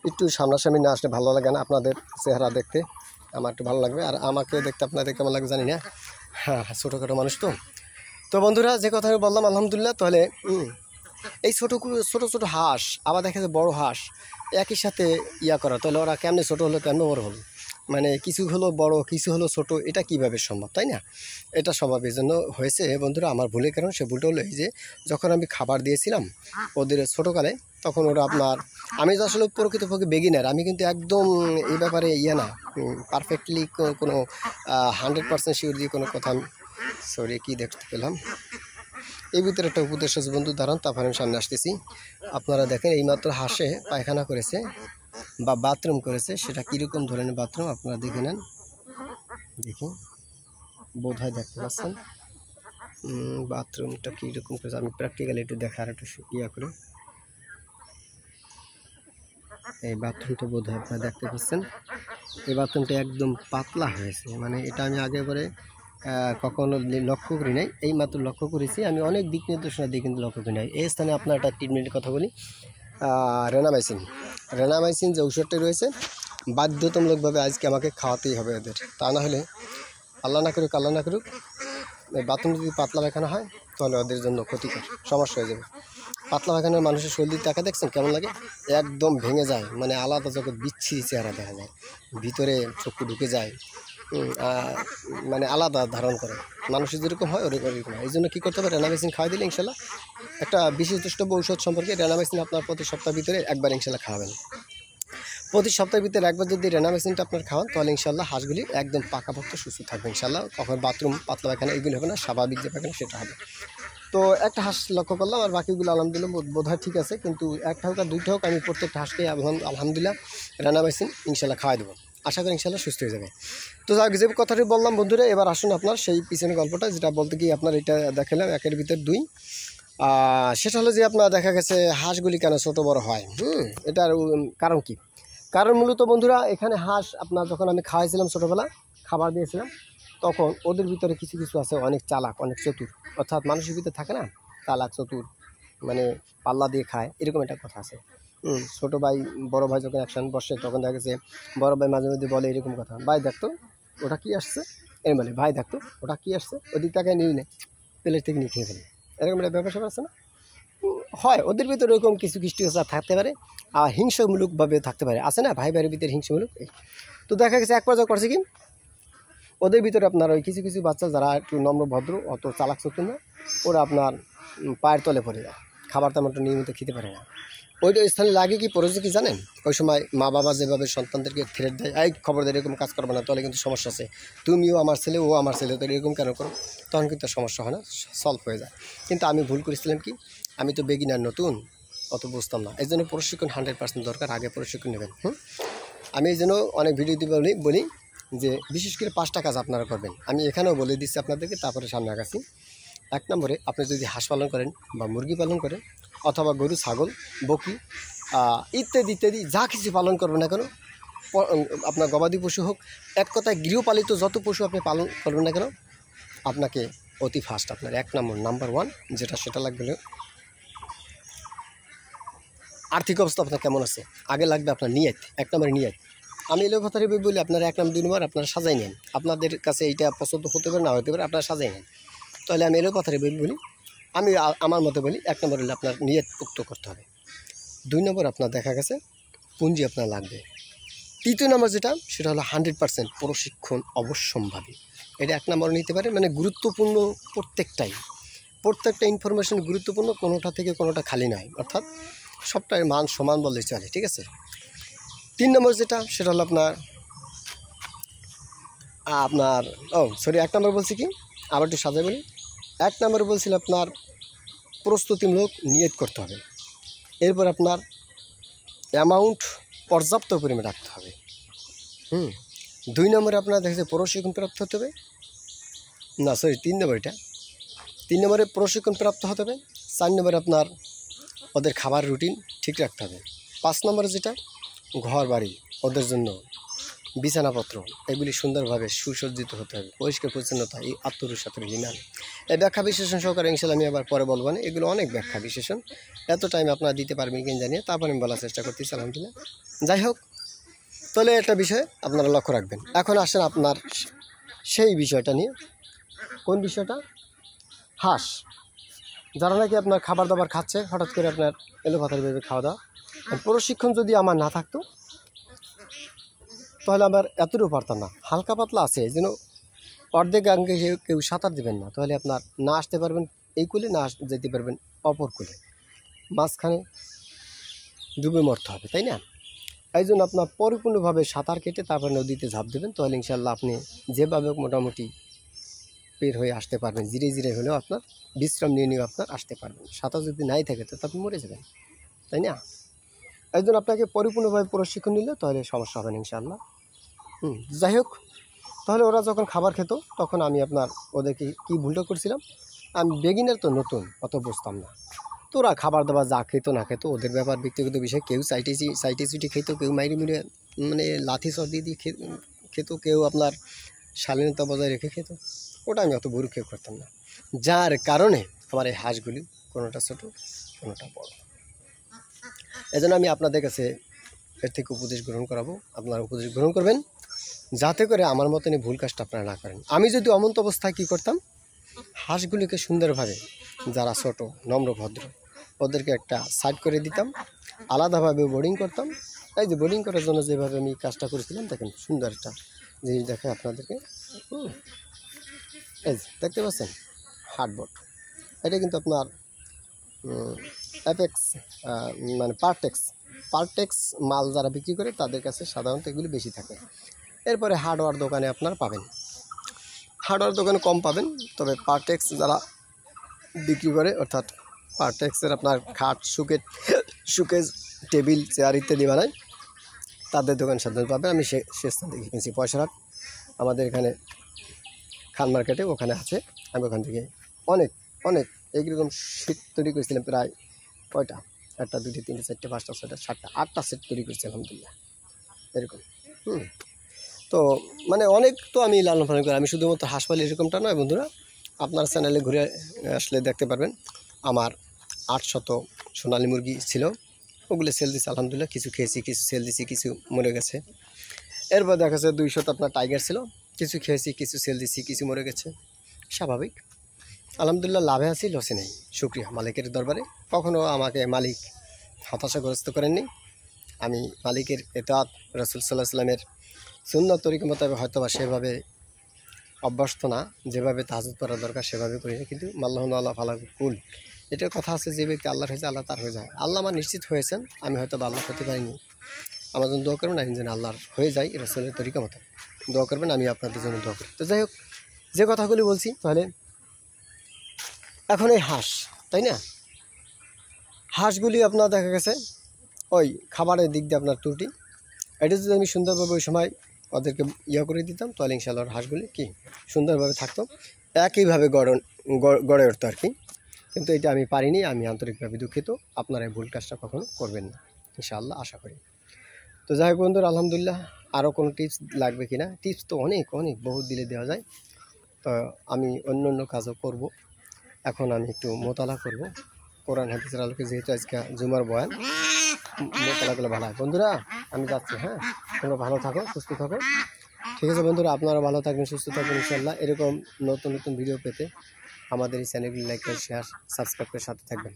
একটু সামনাসামনি না আসলে ভালো লাগে না, আপনাদের চেহারা দেখতে আমার একটু ভালো লাগবে, আর আমাকে দেখতে আপনাদের কেমন লাগবে জানি না। হ্যাঁ, ছোটোখাটো মানুষ তো। তো বন্ধুরা যে কথা আমি বললাম আলহামদুলিল্লাহ, তাহলে এই ছোটো ছোটো হাঁস আবার দেখা যায় বড় হাঁস একই সাথে করা, তাহলে ওরা কেমনে ছোটো হলো কেমনে বড় হলো, মানে কিছু হলো বড় কিছু হলো ছোট, এটা কিভাবে সম্ভব, তাই না? এটা সম্ভব এই জন্য হয়েছে বন্ধুরা আমার ভুলের কারণ। সে ভুলটা হলো এই যে যখন আমি খাবার দিয়েছিলাম ওদের ছোটোকালে, তখন ওরা আপনার, আমি তো আসলে প্রকৃতপক্ষে বেগিনার, আমি কিন্তু একদম এই ব্যাপারে না পারফেক্টলি কোনো 100% শিওর দিয়ে কোনো কথা আমি সরি কী দেখতে পেলাম। এই ভিতরে একটা উপদেশ আছে বন্ধু, দাঁড়ান তারপর আমি সামনে আসতেছি। আপনারা দেখেন এইমাত্র হাঁসে পায়খানা করেছে বা বাথরুম করেছে, সেটা কীরকম ধরনের বাথরুম আপনারা দেখে নেন, দেখি বোধ হয় দেখতে পাচ্ছেন বাথরুমটা কীরকম করেছে। আমি প্র্যাকটিক্যালি একটু দেখার একটু করে, এই বাথরুমটা বোধ হয় আপনারা দেখতে পাচ্ছেন, এই বাথরুমটা একদম পাতলা হয়েছে, মানে এটা আমি আগে পরে কখনো লক্ষ্য করি নাই, এই মাত্র লক্ষ্য করেছি। আমি অনেক দিক নির্দেশনা দিয়ে কিন্তু লক্ষ্য করি নাই। এই স্থানে আপনার একটা ট্রিটমেন্টের কথা বলি, রেনামাইসিন যে ঔষধটি রয়েছে বাধ্যতামূলকভাবে আজকে আমাকে খাওয়াতেই হবে এদের, তা না হলে আল্লাহ না করুক বাথরুম যদি পাতলা পায়খানা হয় তাহলে ওদের জন্য ক্ষতিকর সমস্যা হয়ে যাবে। পাতলা পায়খানার মানুষের শরীর টাকা দেখছেন কেমন লাগে, একদম ভেঙে যায়, মানে আলাদা জগৎ বিচ্ছিরি চেহারা দেখা যায়, ভিতরে চক্ষু ঢুকে যায়, মানে আলাদা ধারণ করে, মানুষের যেরকম হয় ওরকম হয়। এই জন্য কী করতে হবে, রেনামাইসিন খাওয়াই দিলে ইনশাল্লাহ, একটা বিশেষ দ্রষ্টব্য ঔষধ সম্পর্কে রেনামাইসিন আপনার প্রতি সপ্তাহের ভিতরে একবার ইনশাল্লাহ খাওয়াবেন। প্রতি সপ্তাহের ভিতরে একবার যদি রেনামাইসিনটা আপনার খাওয়ান তাহলে ইনশাল্লাহ হাঁসগুলি একদম পাকাপোক্ত সুস্থ থাকবে ইনশাল্লাহ, কখন বাথরুম পাতলা পায়খানা এগুলো হবে না, স্বাভাবিক যে পায়খানা সেটা হবে। তো একটা হাঁস লক্ষ্য করলাম, আর বাকিগুলো আলহামদুলিল্লাহ বোধ হয় ঠিক আছে, কিন্তু একটা হোক আর দুইটা হোক আমি প্রত্যেকটা হাঁসকে আলহামদুলিল্লাহ রেনামাইসিন ইনশাল্লাহ খাওয়াই দেবো, আশা করি ইনশাল্লাহ সুস্থ হয়ে যাবে। তো যাক যে কথাটি বললাম বন্ধুরা, এবার আসুন আপনার সেই পিছনের গল্পটা, যেটা বলতে গিয়ে আপনার এটা দেখালাম একের ভিতর দুই, সেটা হলো যে আপনার দেখা গেছে হাঁসগুলি কেন ছোটো বড় হয়, এটার কারণ কি? কারণ মূলত বন্ধুরা এখানে হাঁস আপনার যখন আমি খাওয়াইছিলাম ছোটোবেলা খাবার দিয়েছিলাম, তখন ওদের ভিতরে কিছু কিছু আছে অনেক চালাক অনেক চতুর, অর্থাৎ মানুষের ভিতরে থাকে না চালাক চতুর, মানে পাল্লা দিয়ে খায়, এরকম একটা কথা আছে। ছোটো ভাই বড় ভাই যখন একসাথে বসে তখন দেখা গেছে বড় ভাই মাঝে মধ্যে বলে এরকম কথা, ভাই দেখতো ওটা কী আসছে, এর মানে ভাই দেখতো ওটা কী আসছে, ওদিক টাকায় নিয়ে নেয় প্লেট থেকে নিয়ে খেয়ে ফেলে, এরকম একটা ব্যাপার স্যাপার আছে না? হয়, ওদের ভিতরে এরকম কিছু কৃষ্টি থাকতে পারে, আর হিংসামূলকভাবে থাকতে পারে, আছে না ভাই ভাইয়ের ভিতরে হিংসামূলক। তো দেখা গেছে এক পর্যায়ে করছে কি, ওদের ভিতরে আপনার ওই কিছু কিছু বাচ্চা যারা একটু নম্র ভদ্র, অত চালাক চতুর না, ওরা আপনার পায়ের তলে পড়ে যায়, খাবার তেমন নিয়মিত খেতে পারে না। ওইটা স্থানে লাগে কি পড়েছে কি জানেন, ওই সময় মা বাবা যেভাবে সন্তানদেরকে থ্রেট দেয়, এই খবর দেয় এরকম কাজ করবে না, তাহলে কিন্তু সমস্যা আছে, তুমিও আমার ছেলে ও আমার ছেলে, তো এরকম কেন করো, তখন কিন্তু সমস্যা হয় না, সলভ হয়ে যায়। কিন্তু আমি ভুল করেছিলাম কি, আমি তো বেগিনার নতুন, অত বুঝতাম না, এই জন্য প্রশিক্ষণ 100% দরকার, আগে প্রশিক্ষণ নেবেন। আমি এই জন্য অনেক ভিডিওতে বলি যে বিশেষ করে 5টা কাজ আপনারা করবেন, আমি এখানেও বলে দিচ্ছি আপনাদেরকে, তারপরে সামনে আগাচ্ছি। 1 নম্বরে আপনি যদি হাঁস পালন করেন বা মুরগি পালন করেন অথবা গরু ছাগল বকরি ইত্যাদি ইত্যাদি যা কিছু পালন করবেন না কেন, আপনার গবাদি পশু হোক, এক কথায় গৃহপালিত যত পশু আপনি পালন করবেন না কেন, আপনাকে অতি ফাস্ট আপনার 1 নাম্বার 1 যেটা সেটা লাগবে আর্থিক অবস্থা আপনার কেমন আছে, আগে লাগবে আপনার নিয়ত, 1 নম্বরে নিয়ত। আমি এলো কথা বলি, আপনারা 1 নম্বর 2 নম্বর আপনারা সাজাই নেন, আপনাদের কাছে এইটা পছন্দ হতে পারে না হতে পারে, আপনারা সাজাই নেন। তাহলে আমি এলো কথা বলি, আমি আমার মতে বলি 1 নম্বর হলে আপনার নিয়ত পোক্ত করতে হবে। 2 নম্বর আপনার দেখা গেছে পুঁজি আপনার লাগবে। 3য় নম্বর যেটা সেটা হলো 100% প্রশিক্ষণ অবশ্যম্ভাবী। এটা 1 নম্বরে নিতে পারে, মানে গুরুত্বপূর্ণ প্রত্যেকটা ইনফরমেশন গুরুত্বপূর্ণ, কোনোটা থেকে কোনোটা খালি নয়, অর্থাৎ সবটাই মান সমান বললে চলে, ঠিক আছে। 3 নম্বর যেটা সেটা হলো আপনার 1 নম্বর বলছি কি, আবার একটু সাজাই বলি। 1 নম্বরে বলছিল আপনার প্রস্তুতিমূলক নিয়ত করতে হবে, এরপর আপনার অ্যামাউন্ট পর্যাপ্ত পরিমাণে রাখতে হবে। 2 নম্বরে আপনার দেখছে প্রশিক্ষণ প্রাপ্ত হতে হবে, 3 নম্বর, এটা 3 নম্বরে প্রশিক্ষণ প্রাপ্ত হতে হবে। 4 নম্বরে আপনার ওদের খাবার রুটিন ঠিক রাখতে হবে। 5 নম্বরে যেটা ঘর বাড়ি, ওদের জন্য বিছানাপত্র এগুলি সুন্দরভাবে সুসজ্জিত হতে হবে, পরিষ্কার পরিচ্ছন্নতা, এই আত্মরুষাতের বিমান, এই ব্যাখ্যা বিশ্লেষণ সহকারে ইনশাল্লাহ আমি আবার পরে বলবো না, এগুলো অনেক ব্যাখ্যা বিশ্লেষণ, এত টাইম আপনারা দিতে পারবেন কিনা জানিয়ে তারপর আমি বলার চেষ্টা করতেছি আলহামদুলিল্লাহ। যাই হোক, তাহলে একটা বিষয় আপনারা লক্ষ্য রাখবেন। এখন আসেন আপনার সেই বিষয়টা নিয়ে, কোন বিষয়টা, হাঁস যারা নাকি আপনার খাবার দাবার খাচ্ছে, হঠাৎ করে আপনার এলোপাথারিভাবে খাওয়া দাওয়া, প্রশিক্ষণ যদি আমার না থাকতো তাহলে আমার এতটুকু পারতাম না, হালকা পাতলা আছে যেন অর্ধেক আঙ্গে কেউ সাঁতার দেবেন না, তাহলে আপনার না আসতে পারবেন এই কুলে, না যেতে পারবেন অপর কুলে, মাঝখানে ডুবে মরতে হবে, তাই না? এই জন্য আপনার পরিপূর্ণভাবে সাঁতার কেটে তারপর নদীতে ঝাঁপ দেবেন, তাহলে ইনশাল্লাহ আপনি যেভাবে মোটামুটি বের হয়ে আসতে পারবেন, ধীরে ধীরে হলেও আপনার বিশ্রাম নিয়ে আপনার আসতে পারবেন। সাঁতার যদি নাই থাকে তো আপনি মরে যাবেন, তাই না? এই জন্য আপনাকে পরিপূর্ণভাবে প্রশিক্ষণ নিলে তাহলে সমস্যা হবে না ইনশাআল্লাহ। যাই হোক, তাহলে ওরা যখন খাবার খেত তখন আমি আপনার ওদেরকে কী ভুলটা করছিলাম, আমি বেগিনার তো নতুন, অত বুঝতাম না, তো ওরা খাবার দাবার যা খেত না খেত ওদের ব্যাপার, ব্যক্তিগত বিষয়, কেউ সাইটে চুটি খেত, কেউ মাইরি মিরে মানে লাথি সর্দি দিয়ে খেত, কেউ আপনার শালীনতা বজায় রেখে খেত, ওটা আমি অত ভুরুক্ষেপ করতাম না, যার কারণে আমার এই হাঁসগুলি কোনোটা ছোটো কোনোটা বড়। এজন্য আমি আপনাদের কাছে এর থেকে উপদেশ গ্রহণ করাবো, আপনারা উপদেশ গ্রহণ করবেন যাতে করে আমার মতনই ভুল কাজটা আপনারা না করেন। আমি যদি অমন্ত অবস্থায় কী করতাম, হাঁসগুলিকে সুন্দরভাবে, যারা ছোট নম্র ভদ্র, ওদেরকে একটা সাইড করে দিতাম, আলাদাভাবে বোর্ডিং করতাম। এই যে বোর্ডিং করার জন্য যেভাবে আমি কাজটা করেছিলাম, দেখেন সুন্দর একটা জিনিস দেখে আপনাদেরকে, এই যে দেখতে পাচ্ছেন হার্ডবোর্ড, এটা কিন্তু আপনার অ্যাপেক্স মানে পারটেক্স মাল যারা বিক্রি করে তাদের কাছে সাধারণত এগুলি বেশি থাকে। এরপরে হার্ডওয়্যার দোকানে আপনার পাবেন, হার্ডওয়্যার দোকানে কম পাবেন, তবে পারটেক্স যারা বিক্রি করে, অর্থাৎ পারটেক্সের আপনার খাট, সুকেজ, টেবিল, চেয়ার ইত্যাদি বানায়, তাদের দোকান সাধারণত পাবেন। আমি সে স্থান থেকে কিনেছি, পয়সারহাট আমাদের এখানে খান মার্কেটে, ওখানে আছে। আমি ওখান থেকে অনেক এইরকম শীত তৈরি করেছিলাম, প্রায় কয়টা, 1টা 2টা 3টে 4টে 5টা 6টা 7টা 8টা সেট তৈরি করেছি আলহামদুলিল্লাহ, এরকম। তো মানে অনেক তো আমি লালন পালন করি, আমি শুধুমাত্র হাঁস পালি এরকমটা নয় বন্ধুরা, আপনার চ্যানেলে ঘুরে আসলে দেখতে পারবেন আমার 800 সোনালী মুরগি ছিল, ওগুলো সেল দিচ্ছি আলহামদুলিল্লাহ, কিছু খেয়েছি, কিছু সেল দিচ্ছি, কিছু মরে গেছে। এরপর দেখা যাচ্ছে 200 আপনার টাইগার ছিল, কিছু খেয়েছি, কিছু সেল দিচ্ছি, কিছু মরে গেছে, স্বাভাবিক। আলহামদুলিল্লাহ লাভে আছি, লসে নেই। শুকরিয়া মালিকের দরবারে। কখনও আমাকে মালিক হতাশাগ্রস্ত করেননি। আমি মালিকের এতাত রাসূল সাল্লাল্লাহু আলাইহি সাল্লামের সুন্নাত তরিকা মোতাবেক হয়তো বা সেভাবে অভ্যস্ত না, যেভাবে তাহাজ্জুদ পড়া দরকার সেভাবে করি না, কিন্তু মাল্লাহুন আল্লাহ ফালা কুল, এটার কথা আছে, যে ব্যক্তি আল্লাহর হয়েছে আল্লাহ তার হয়ে যায়। আল্লাহ আমার নিশ্চিত হয়েছেন, আমি হয়তো বা আল্লাহ হতে পারিনি। আমার জন্য দোয়া করবেন, আমি যেন আল্লাহর হয়ে যাই রাসূলের তরিকা মতো দোয়া করবেন, আমি আপনাদের জন্য দোয়া করি। তো যাই হোক, যে কথাগুলি বলছি, তাহলে এখন এই হাঁস, তাই না, হাঁসগুলি আপনার দেখা গেছে ওই খাবারের দিক দিয়ে আপনার ত্রুটি, এটা যদি আমি সুন্দরভাবে ওই সময় ওদেরকে করে দিতাম, তাহলে ইনশাআল্লাহ হাঁসগুলি কি সুন্দরভাবে থাকতো, একইভাবে গড়ে উঠতো আর কি। কিন্তু এটা আমি পারিনি, আমি আন্তরিকভাবে দুঃখিত। আপনারা এই ভুল কাজটা কখনো করবেন না, ইনশাআল্লাহ আশা করি। তো যাই হোক বন্ধুরা, আলহামদুলিল্লাহ, আরও কোনো টিপস লাগবে কি না? টিপস তো অনেক বহুত দিলে দেওয়া যায়। তো আমি অন্য কাজও করব। এখন আমি একটু মোতালা করব কোরআন হাদিসের আলোকে, যেহেতু আজকে জুমার বয়ান, মোতালাগুলো ভালো হয়। বন্ধুরা আমি যাচ্ছি, হ্যাঁ, তোমরা ভালো থাকো, সুস্থ থাকো, ঠিক আছে বন্ধুরা? আপনারা ভালো থাকবেন, সুস্থ থাকবেন ইনশাআল্লাহ। এরকম নতুন ভিডিও পেতে আমাদের এই চ্যানেলগুলি লাইক করে, শেয়ার, সাবস্ক্রাইব করে সাথে থাকবেন।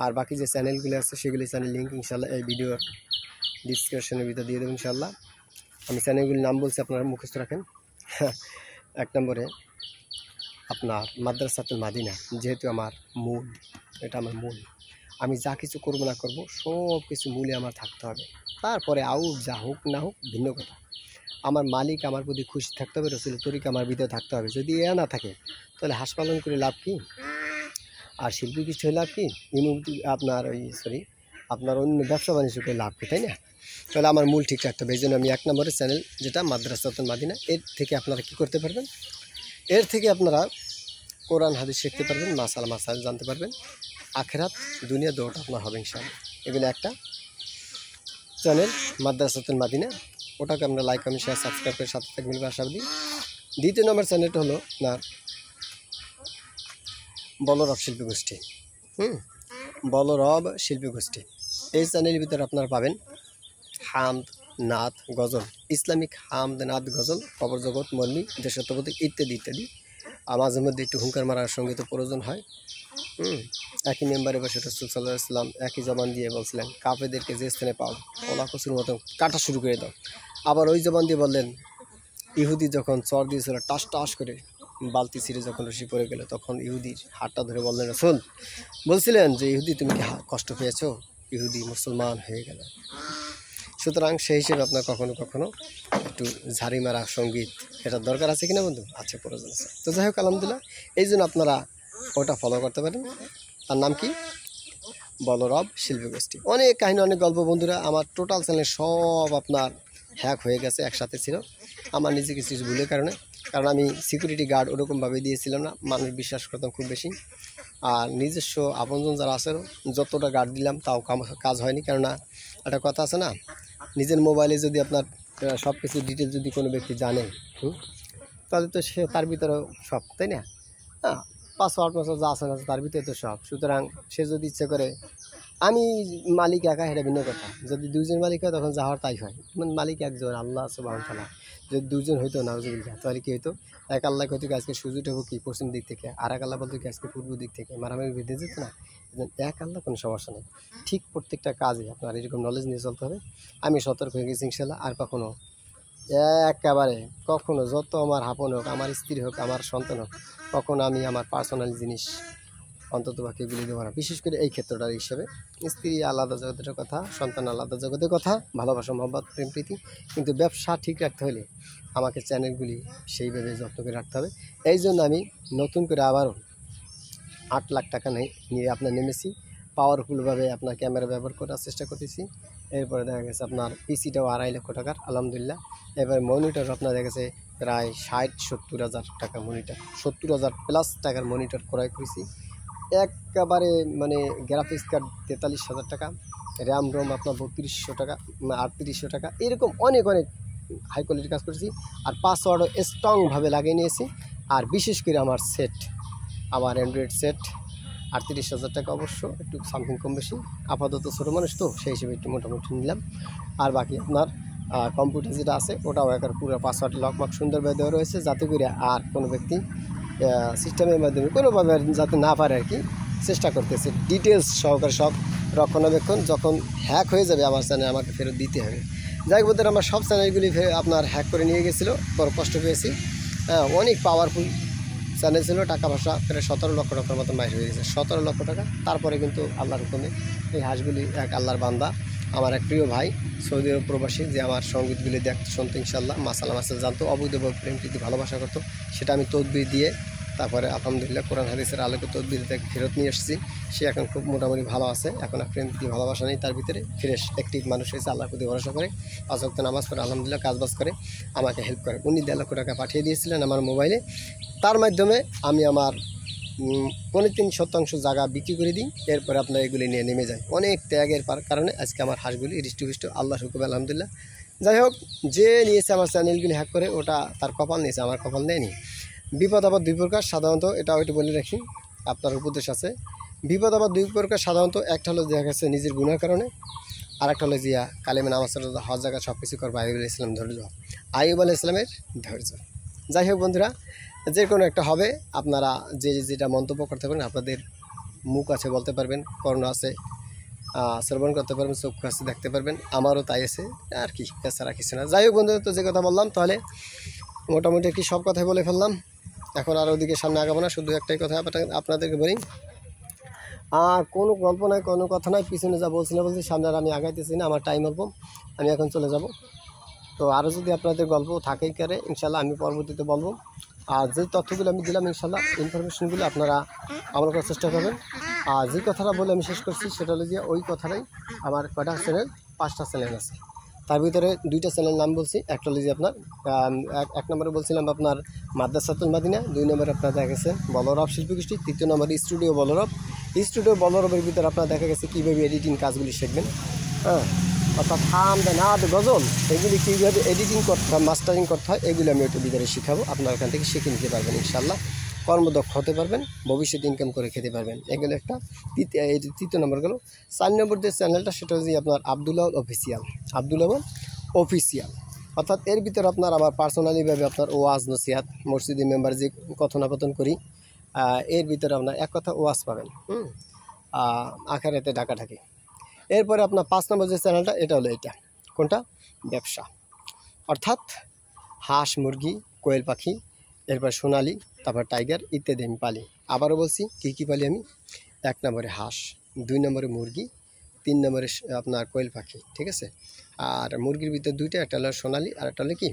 আর বাকি যে চ্যানেলগুলি আছে সেগুলি চ্যানেল লিঙ্ক ইনশাআল্লাহ এই ভিডিওর ডিসক্রিপশনের ভিতরে দিয়ে দেবো ইনশাআল্লাহ। আমি চ্যানেলগুলির নাম বলছি, আপনারা মুখস্থ রাখেন। 1 নম্বরে আপনার মাদ্রাসাতুল মাদিনা, যেহেতু আমার মূল, এটা আমার মূল। আমি যা কিছু করবো না করবো, সব কিছু মূলে আমার থাকতে হবে। তারপরে আউট যা হোক না হোক ভিন্ন কথা, আমার মালিক আমার প্রতি খুশি থাকতে হবে, রাসূলের তরিকা আমার ভিতরে থাকতে হবে। যদি এ না থাকে, তাহলে হাঁস পালন করে লাভ কি? আর শিল্পী কিছু হয়ে লাভ কি? আপনার অন্য ব্যবসা বাণিজ্য করে লাভ কি, তাই না? তাহলে আমার মূল ঠিক রাখতে হবে। এই জন্য আমি 1 নম্বরের চ্যানেল, যেটা মাদ্রাসাতুল মাদিনা, এর থেকে আপনারা কি করতে পারবেন? এর থেকে আপনারা কোরআন হাদিস শিখতে পারবেন, মাসাইল জানতে পারবেন, আখিরাত দুনিয়া দুটো আপনার হবে ইনশাআল্লাহ। এগুলো একটা চ্যানেল মাদ্রাসাতুল মাদিনা, ওটাকে আমরা লাইক, কমেন্ট, শেয়ার, সাবস্ক্রাইব করে সাথে থাকবেন আশাবাদী। 2 নম্বর চ্যানেলটা হলো আপনার বলরব শিল্পী গোষ্ঠী। বলরব শিল্পী গোষ্ঠী, এই চ্যানেলের ভিতরে আপনারা পাবেন হামদ, নাত, গজল, ইসলামিক হামদ, নাত, গজল, খবর জগৎ, মর্মী, দেশাত্মবোধক ইত্যাদি ইত্যাদি। আর মাঝে মধ্যে একটু হুঙ্কার মারার সঙ্গীতের প্রয়োজন হয়। একই মেম্বারে বসে রাসূল সাল্লাল্লাহু আলাইহি ওয়াসাল্লাম একই জবান দিয়ে বলছিলেন, কাফেরদেরকে যে স্থানে পাও কলা কচুর মতো কাটা শুরু করে দাও। আবার ওই জবান দিয়ে বললেন, ইহুদি যখন চর দিয়েছিল টাস টাস করে, বালতি ছিঁড়ে যখন রশি পড়ে গেল, তখন ইহুদির হাতটা ধরে বললেন, রাসূল বলছিলেন যে ইহুদি তুমি কি কষ্ট পেয়েছো? ইহুদি মুসলমান হয়ে গেল। সুতরাং সেই হিসেবে আপনার কখনো কখনো একটু ঝাড়ি মারা সঙ্গীত, এটার দরকার আছে কিনা বন্ধু? আছে, প্রয়োজন আছে। তো যাই হোক, আলহামদুলিল্লাহ, এই জন্য আপনারা ওটা ফলো করতে পারেন। তার নাম কি? বলরব শিল্পী গোষ্ঠী। অনেক কাহিনী, অনেক গল্প বন্ধুরা। আমার টোটাল চ্যানেল সব আপনার হ্যাক হয়ে গেছে, একসাথে ছিল। আমার নিজে কিছু ভুলের কারণে, কারণ আমি সিকিউরিটি গার্ড ওরকমভাবে দিয়েছিলাম না, মানুষ বিশ্বাস করতাম খুব বেশি। আর নিজস্ব আপনজন যারা আছে, যতটা গার্ড দিলাম তাও কাজ হয়নি। কেননা একটা কথা আছে না, নিজের মোবাইলে যদি আপনার সব কিছু ডিটেল যদি কোনো ব্যক্তি জানে, তাহলে তো সে তার ভিতরেও সব, তাই না? হ্যাঁ, পাসওয়ার্ড যা আছে না তার ভিতরে তো সব। সুতরাং সে যদি ইচ্ছে করে, আমি মালিক একা, এটা ভিন্ন কথা। যদি 2 জন মালিক হয় তখন যা হওয়ার তাই হয়। মালিক একজন, আল্লাহ সুবহানাহু ওয়া তাআলা। যদি 2 জন হইতো, নাউজুবিল্লাহ, তাহলে কি হইতো? এক আল্লাহ হয়তো আজকে সূর্যটা হোক কি পশ্চিম দিক থেকে, আর এক আল্লাহ বলতো কি আজকে পূর্ব দিক থেকে, মারামারি বেঁধে যেত না। এক আল্লাহ, কোনো সমস্যা নেই। ঠিক প্রত্যেকটা কাজে আপনার এরকম নলেজ নিয়ে চলতে হবে। আমি সতর্ক হয়ে গেছি ইনশাআল্লাহ। আর কখনো একেবারে কখনো, যত আমার হাপন হোক, আমার স্ত্রী হোক, আমার সন্তান হোক, কখনো আমি আমার পার্সোনাল জিনিস অন্তত বাকি এগুলি দেবো না। বিশেষ করে এই ক্ষেত্রটার হিসেবে, স্ত্রী আলাদা জগতের কথা, সন্তান আলাদা জগতের কথা, ভালোবাসা, মহব্বত, প্রেম, প্রীতি। কিন্তু ব্যবসা ঠিক রাখতে হলে আমাকে চ্যানেলগুলি সেইভাবে যত্ন করে রাখতে হবে। এই জন্য আমি নতুন করে আবারও 8 লাখ টাকা নিয়ে আপনার নেমেছি। পাওয়ারফুলভাবে আপনার ক্যামেরা ব্যবহার করার চেষ্টা করতেছি। এরপরে দেখা গেছে আপনার পিসিটাও 2.5 লক্ষ টাকার, আলহামদুলিল্লাহ। এবার মনিটর আপনার দেখা গেছে প্রায় 60-70 হাজার টাকা মনিটর, 70,000 প্লাস টাকার মনিটর ক্রয় করেছি। একেবারে মানে গ্রাফিক্স কার্ড 43,000 টাকা, র্যাম রোম আপনার 3200 টাকা, 3800 টাকা, এরকম অনেক হাই কোয়ালিটির কাজ করেছি। আর পাসওয়ার্ডও স্ট্রংভাবে লাগিয়ে নিয়েছি। আর বিশেষ করে আমার সেট, আমার অ্যান্ড্রয়েড সেট 38,000 টাকা, অবশ্য একটু সামথিং কম বেশি, আপাতত ছোটো মানুষ তো সেই হিসেবে একটু মোটামুটি নিলাম। আর বাকি আপনার কম্পিউটার যেটা আছে ওটাও পুরো পাসওয়ার্ড লকমাক সুন্দরভাবে দেওয়া রয়েছে, যাতে করে আর কোনো ব্যক্তি সিস্টেমের মাধ্যমে কোনোভাবে যাতে না পারে আর কি চেষ্টা করতেছে ডিটেলস সহকারে সব রক্ষণাবেক্ষণ। যখন হ্যাক হয়ে যাবে আমার চ্যানেল আমাকে ফেরত দিতে হবে। যাই হোক বন্ধুরা, আমার সব চ্যানেলগুলি আপনার হ্যাক করে নিয়ে গেছিলো, বড় কষ্ট পেয়েছি। অনেক পাওয়ারফুল চ্যানেল ছিল, টাকা পয়সা প্রায় 17 লক্ষ টাকার মতো মাইর হয়ে গেছে, 17 লক্ষ টাকা। তারপরে কিন্তু আল্লাহর হুকুমে এই হাঁসগুলি এক আল্লাহর বান্দা, আমার এক প্রিয় ভাই সৌদি আরব প্রবাসী, যে আমার সঙ্গীতগুলি দেখতে শুনতো, ইনশাল্লাহ মাসালা জানতো, অবৈধ প্রেম প্রীতি ভালোবাসা করতো, সেটা আমি তদবির দিয়ে তারপরে আলহামদুলিল্লাহ কোরআন হাদিসের আলোকে তদবির থেকে ফেরত নিয়ে এসেছি। সে এখন খুব মোটামুটি ভালো আছে, এখন আর প্রেম প্রীতি ভালোবাসা নেই তার ভিতরে, ফ্রেশ অ্যাক্টিভ মানুষ হয়েছে, আল্লাহর প্রতি ভরসা করে 5 ওয়াক্ত নামাজ পড়ে আলহামদুলিল্লাহ কাজবাজ করে আমাকে হেল্প করে। উনি 1.5 লক্ষ টাকা পাঠিয়ে দিয়েছিলেন আমার মোবাইলে, তার মাধ্যমে আমি আমার 3% জায়গা বিক্রি করে দিই। এরপরে আপনার এগুলি নিয়ে নেমে যায়। অনেক ত্যাগের কারণে আজকে আমার হাঁসগুলি হৃষ্টপুষ্ট আল্লাহর হুকুমে আলহামদুলিল্লাহ। যাই হোক, যে নিয়েছে আমার চ্যানেলগুলি হ্যাক করে ওটা তার কপাল নিয়েছে, আমার কপাল নেয়নি। বিপদ আপদ 2 প্রকার, সাধারণত এটাও একটু বলে রাখি, আপনার উপদেশ আছে। বিপদ আপদ 2 প্রকার সাধারণত, একটা হলো দেখা গেছে নিজের গুনার কারণে, আর একটা হলো জিয়া কালেমে নামাজ হজ জায়গা সব কিছু করবো আইয়ুব আলাইহিস সালাম ধৈর্য, আইয়ুব আলাইহিস সালামের ধৈর্য। যাই হোক বন্ধুরা, যে কোনো একটা হবে, আপনারা যে যেটা মন্তব্য করতে পারেন, আপনাদের মুখ আছে বলতে পারবেন, কর্ণ আছে শ্রবণ করতে পারবেন, চক্ষু আছে দেখতে পারবেন, আমারও তাই আছে আর কি, এছাড়া কিছু না। যাই হোক বন্ধু, তো যে কথা বললাম, তাহলে মোটামুটি কি সব কথাই বলে ফেললাম। এখন আর ওদিকে সামনে আগাবো না, শুধু একটাই কথা আপনাদেরকে বলি, কোনো গল্প নাই, কোনো কথা নাই, পিছনে যা বলছি না বলছি, সামনে আর আমি আগাইতেছি না, আমার টাইম অল্প, আমি এখন চলে যাব। তো আরও যদি আপনাদের গল্প থাকেই করে ইনশাল্লাহ আমি পরবর্তীতে বলবো। আর যে তথ্যগুলো আমি দিলাম ইনশাল্লাহ ইনফরমেশনগুলো আপনারা আমার করার চেষ্টা করবেন। আর যে কথাটা বলে আমি শেষ করছি সেটা হলো যে ওই কথাটাই আমার কয়টা চ্যানেল, 5টা চ্যানেল আছে, তার ভিতরে 2টা চ্যানেল নাম বলছি। একটা হলো যে আপনার 1 নম্বরে বলছিলাম আপনার মাদ্রাসাতুল মাদিনা, 2 নম্বরে আপনার দেখা গেছে বলরব শিল্পীগোষ্ঠী, 3 নম্বরে স্টুডিও বলরব। স্টুডিও বলরবের ভিতরে আপনার দেখা গেছে কীভাবে এডিটিং কাজগুলি শিখবেন, অর্থাৎ গজল, এগুলি কীভাবে এডিটিং করতে হয়, মাস্টারিং করতে হয়, এগুলো আমি ওইটার ভিতরে শেখাবো। আপনার ওখান থেকে শিখে নিতে পারবেন ইনশাল্লাহ, কর্মদক্ষ হতে পারবেন, ভবিষ্যতে ইনকাম করে খেতে পারবেন। এগুলো একটা 3 নম্বর গেল। 4 নম্বর যে চ্যানেলটা সেটা হচ্ছে আপনার আব্দুল আউয়াল অফিসিয়াল, অর্থাৎ এর ভিতরে আপনার আবার পার্সোনালিভাবে আপনার ওয়াজ নসিহাত, মসজিদের মেম্বার যে কথোপকথন করি, এর ভিতরে আপনার এক কথা ওয়াজ পাবেন, আখেরাতে ডাকাডাকি। এরপরে আপনার 5 নম্বর যে চ্যানেলটা, এটা হলো এটা, কোনটা, ব্যবসা, অর্থাৎ হাঁস মুরগি কোয়েল পাখি, এরপর সোনালি, তারপর টাইগার ইত্যাদি আমি পালি। আবারও বলছি কী পালি আমি, 1 নম্বরে হাঁস, 2 নম্বরে মুরগি, 3 নম্বরে আপনার কোয়েল পাখি, ঠিক আছে। আর মুরগির ভিতরে 2টা, একটা হলো সোনালি আর একটা হলো কি,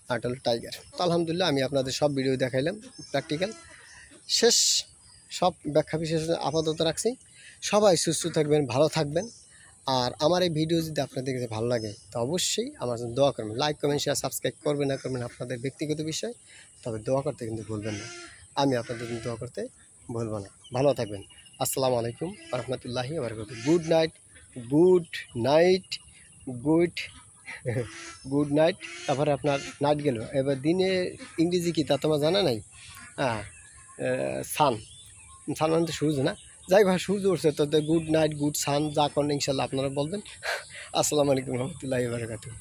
আর একটা হলো টাইগার। তো আলহামদুলিল্লাহ আমি আপনাদের সব ভিডিও দেখাইলাম, প্র্যাকটিক্যাল শেষ, সব ব্যাখ্যা বিশেষণ আপাতত রাখছি। সবাই সুস্থ থাকবেন, ভালো থাকবেন। আর আমার এই ভিডিও যদি আপনাদের কাছে ভালো লাগে তো অবশ্যই আমার জন্য দোয়া করবেন, লাইক কমেন্ট শেয়ার সাবস্ক্রাইব করবেন না করবেন আপনাদের ব্যক্তিগত বিষয়, তবে দোয়া করতে কিন্তু ভুলবেন না, আমি আপনাদের জন্য দোয়া করতে ভুলবো না। ভালো থাকবেন। আসসালামু আলাইকুম ওয়া রাহমাতুল্লাহি ওয়া বারাকাতুহু। Good night, good night. তারপরে আপনার নাইট গেল, এবার দিনে ইংরেজি কি তা তোমার জানা নাই? সান মানে তো সূর্য না, যাই ভাই সূর্য উঠছে, তো গুড নাইট, গুড সান, যা করেন ইনশাল্লাহ আপনারা বলবেন। আসসালামু আলাইকুম রহমতুল্লাহি ওয়া বারাকাতুহু।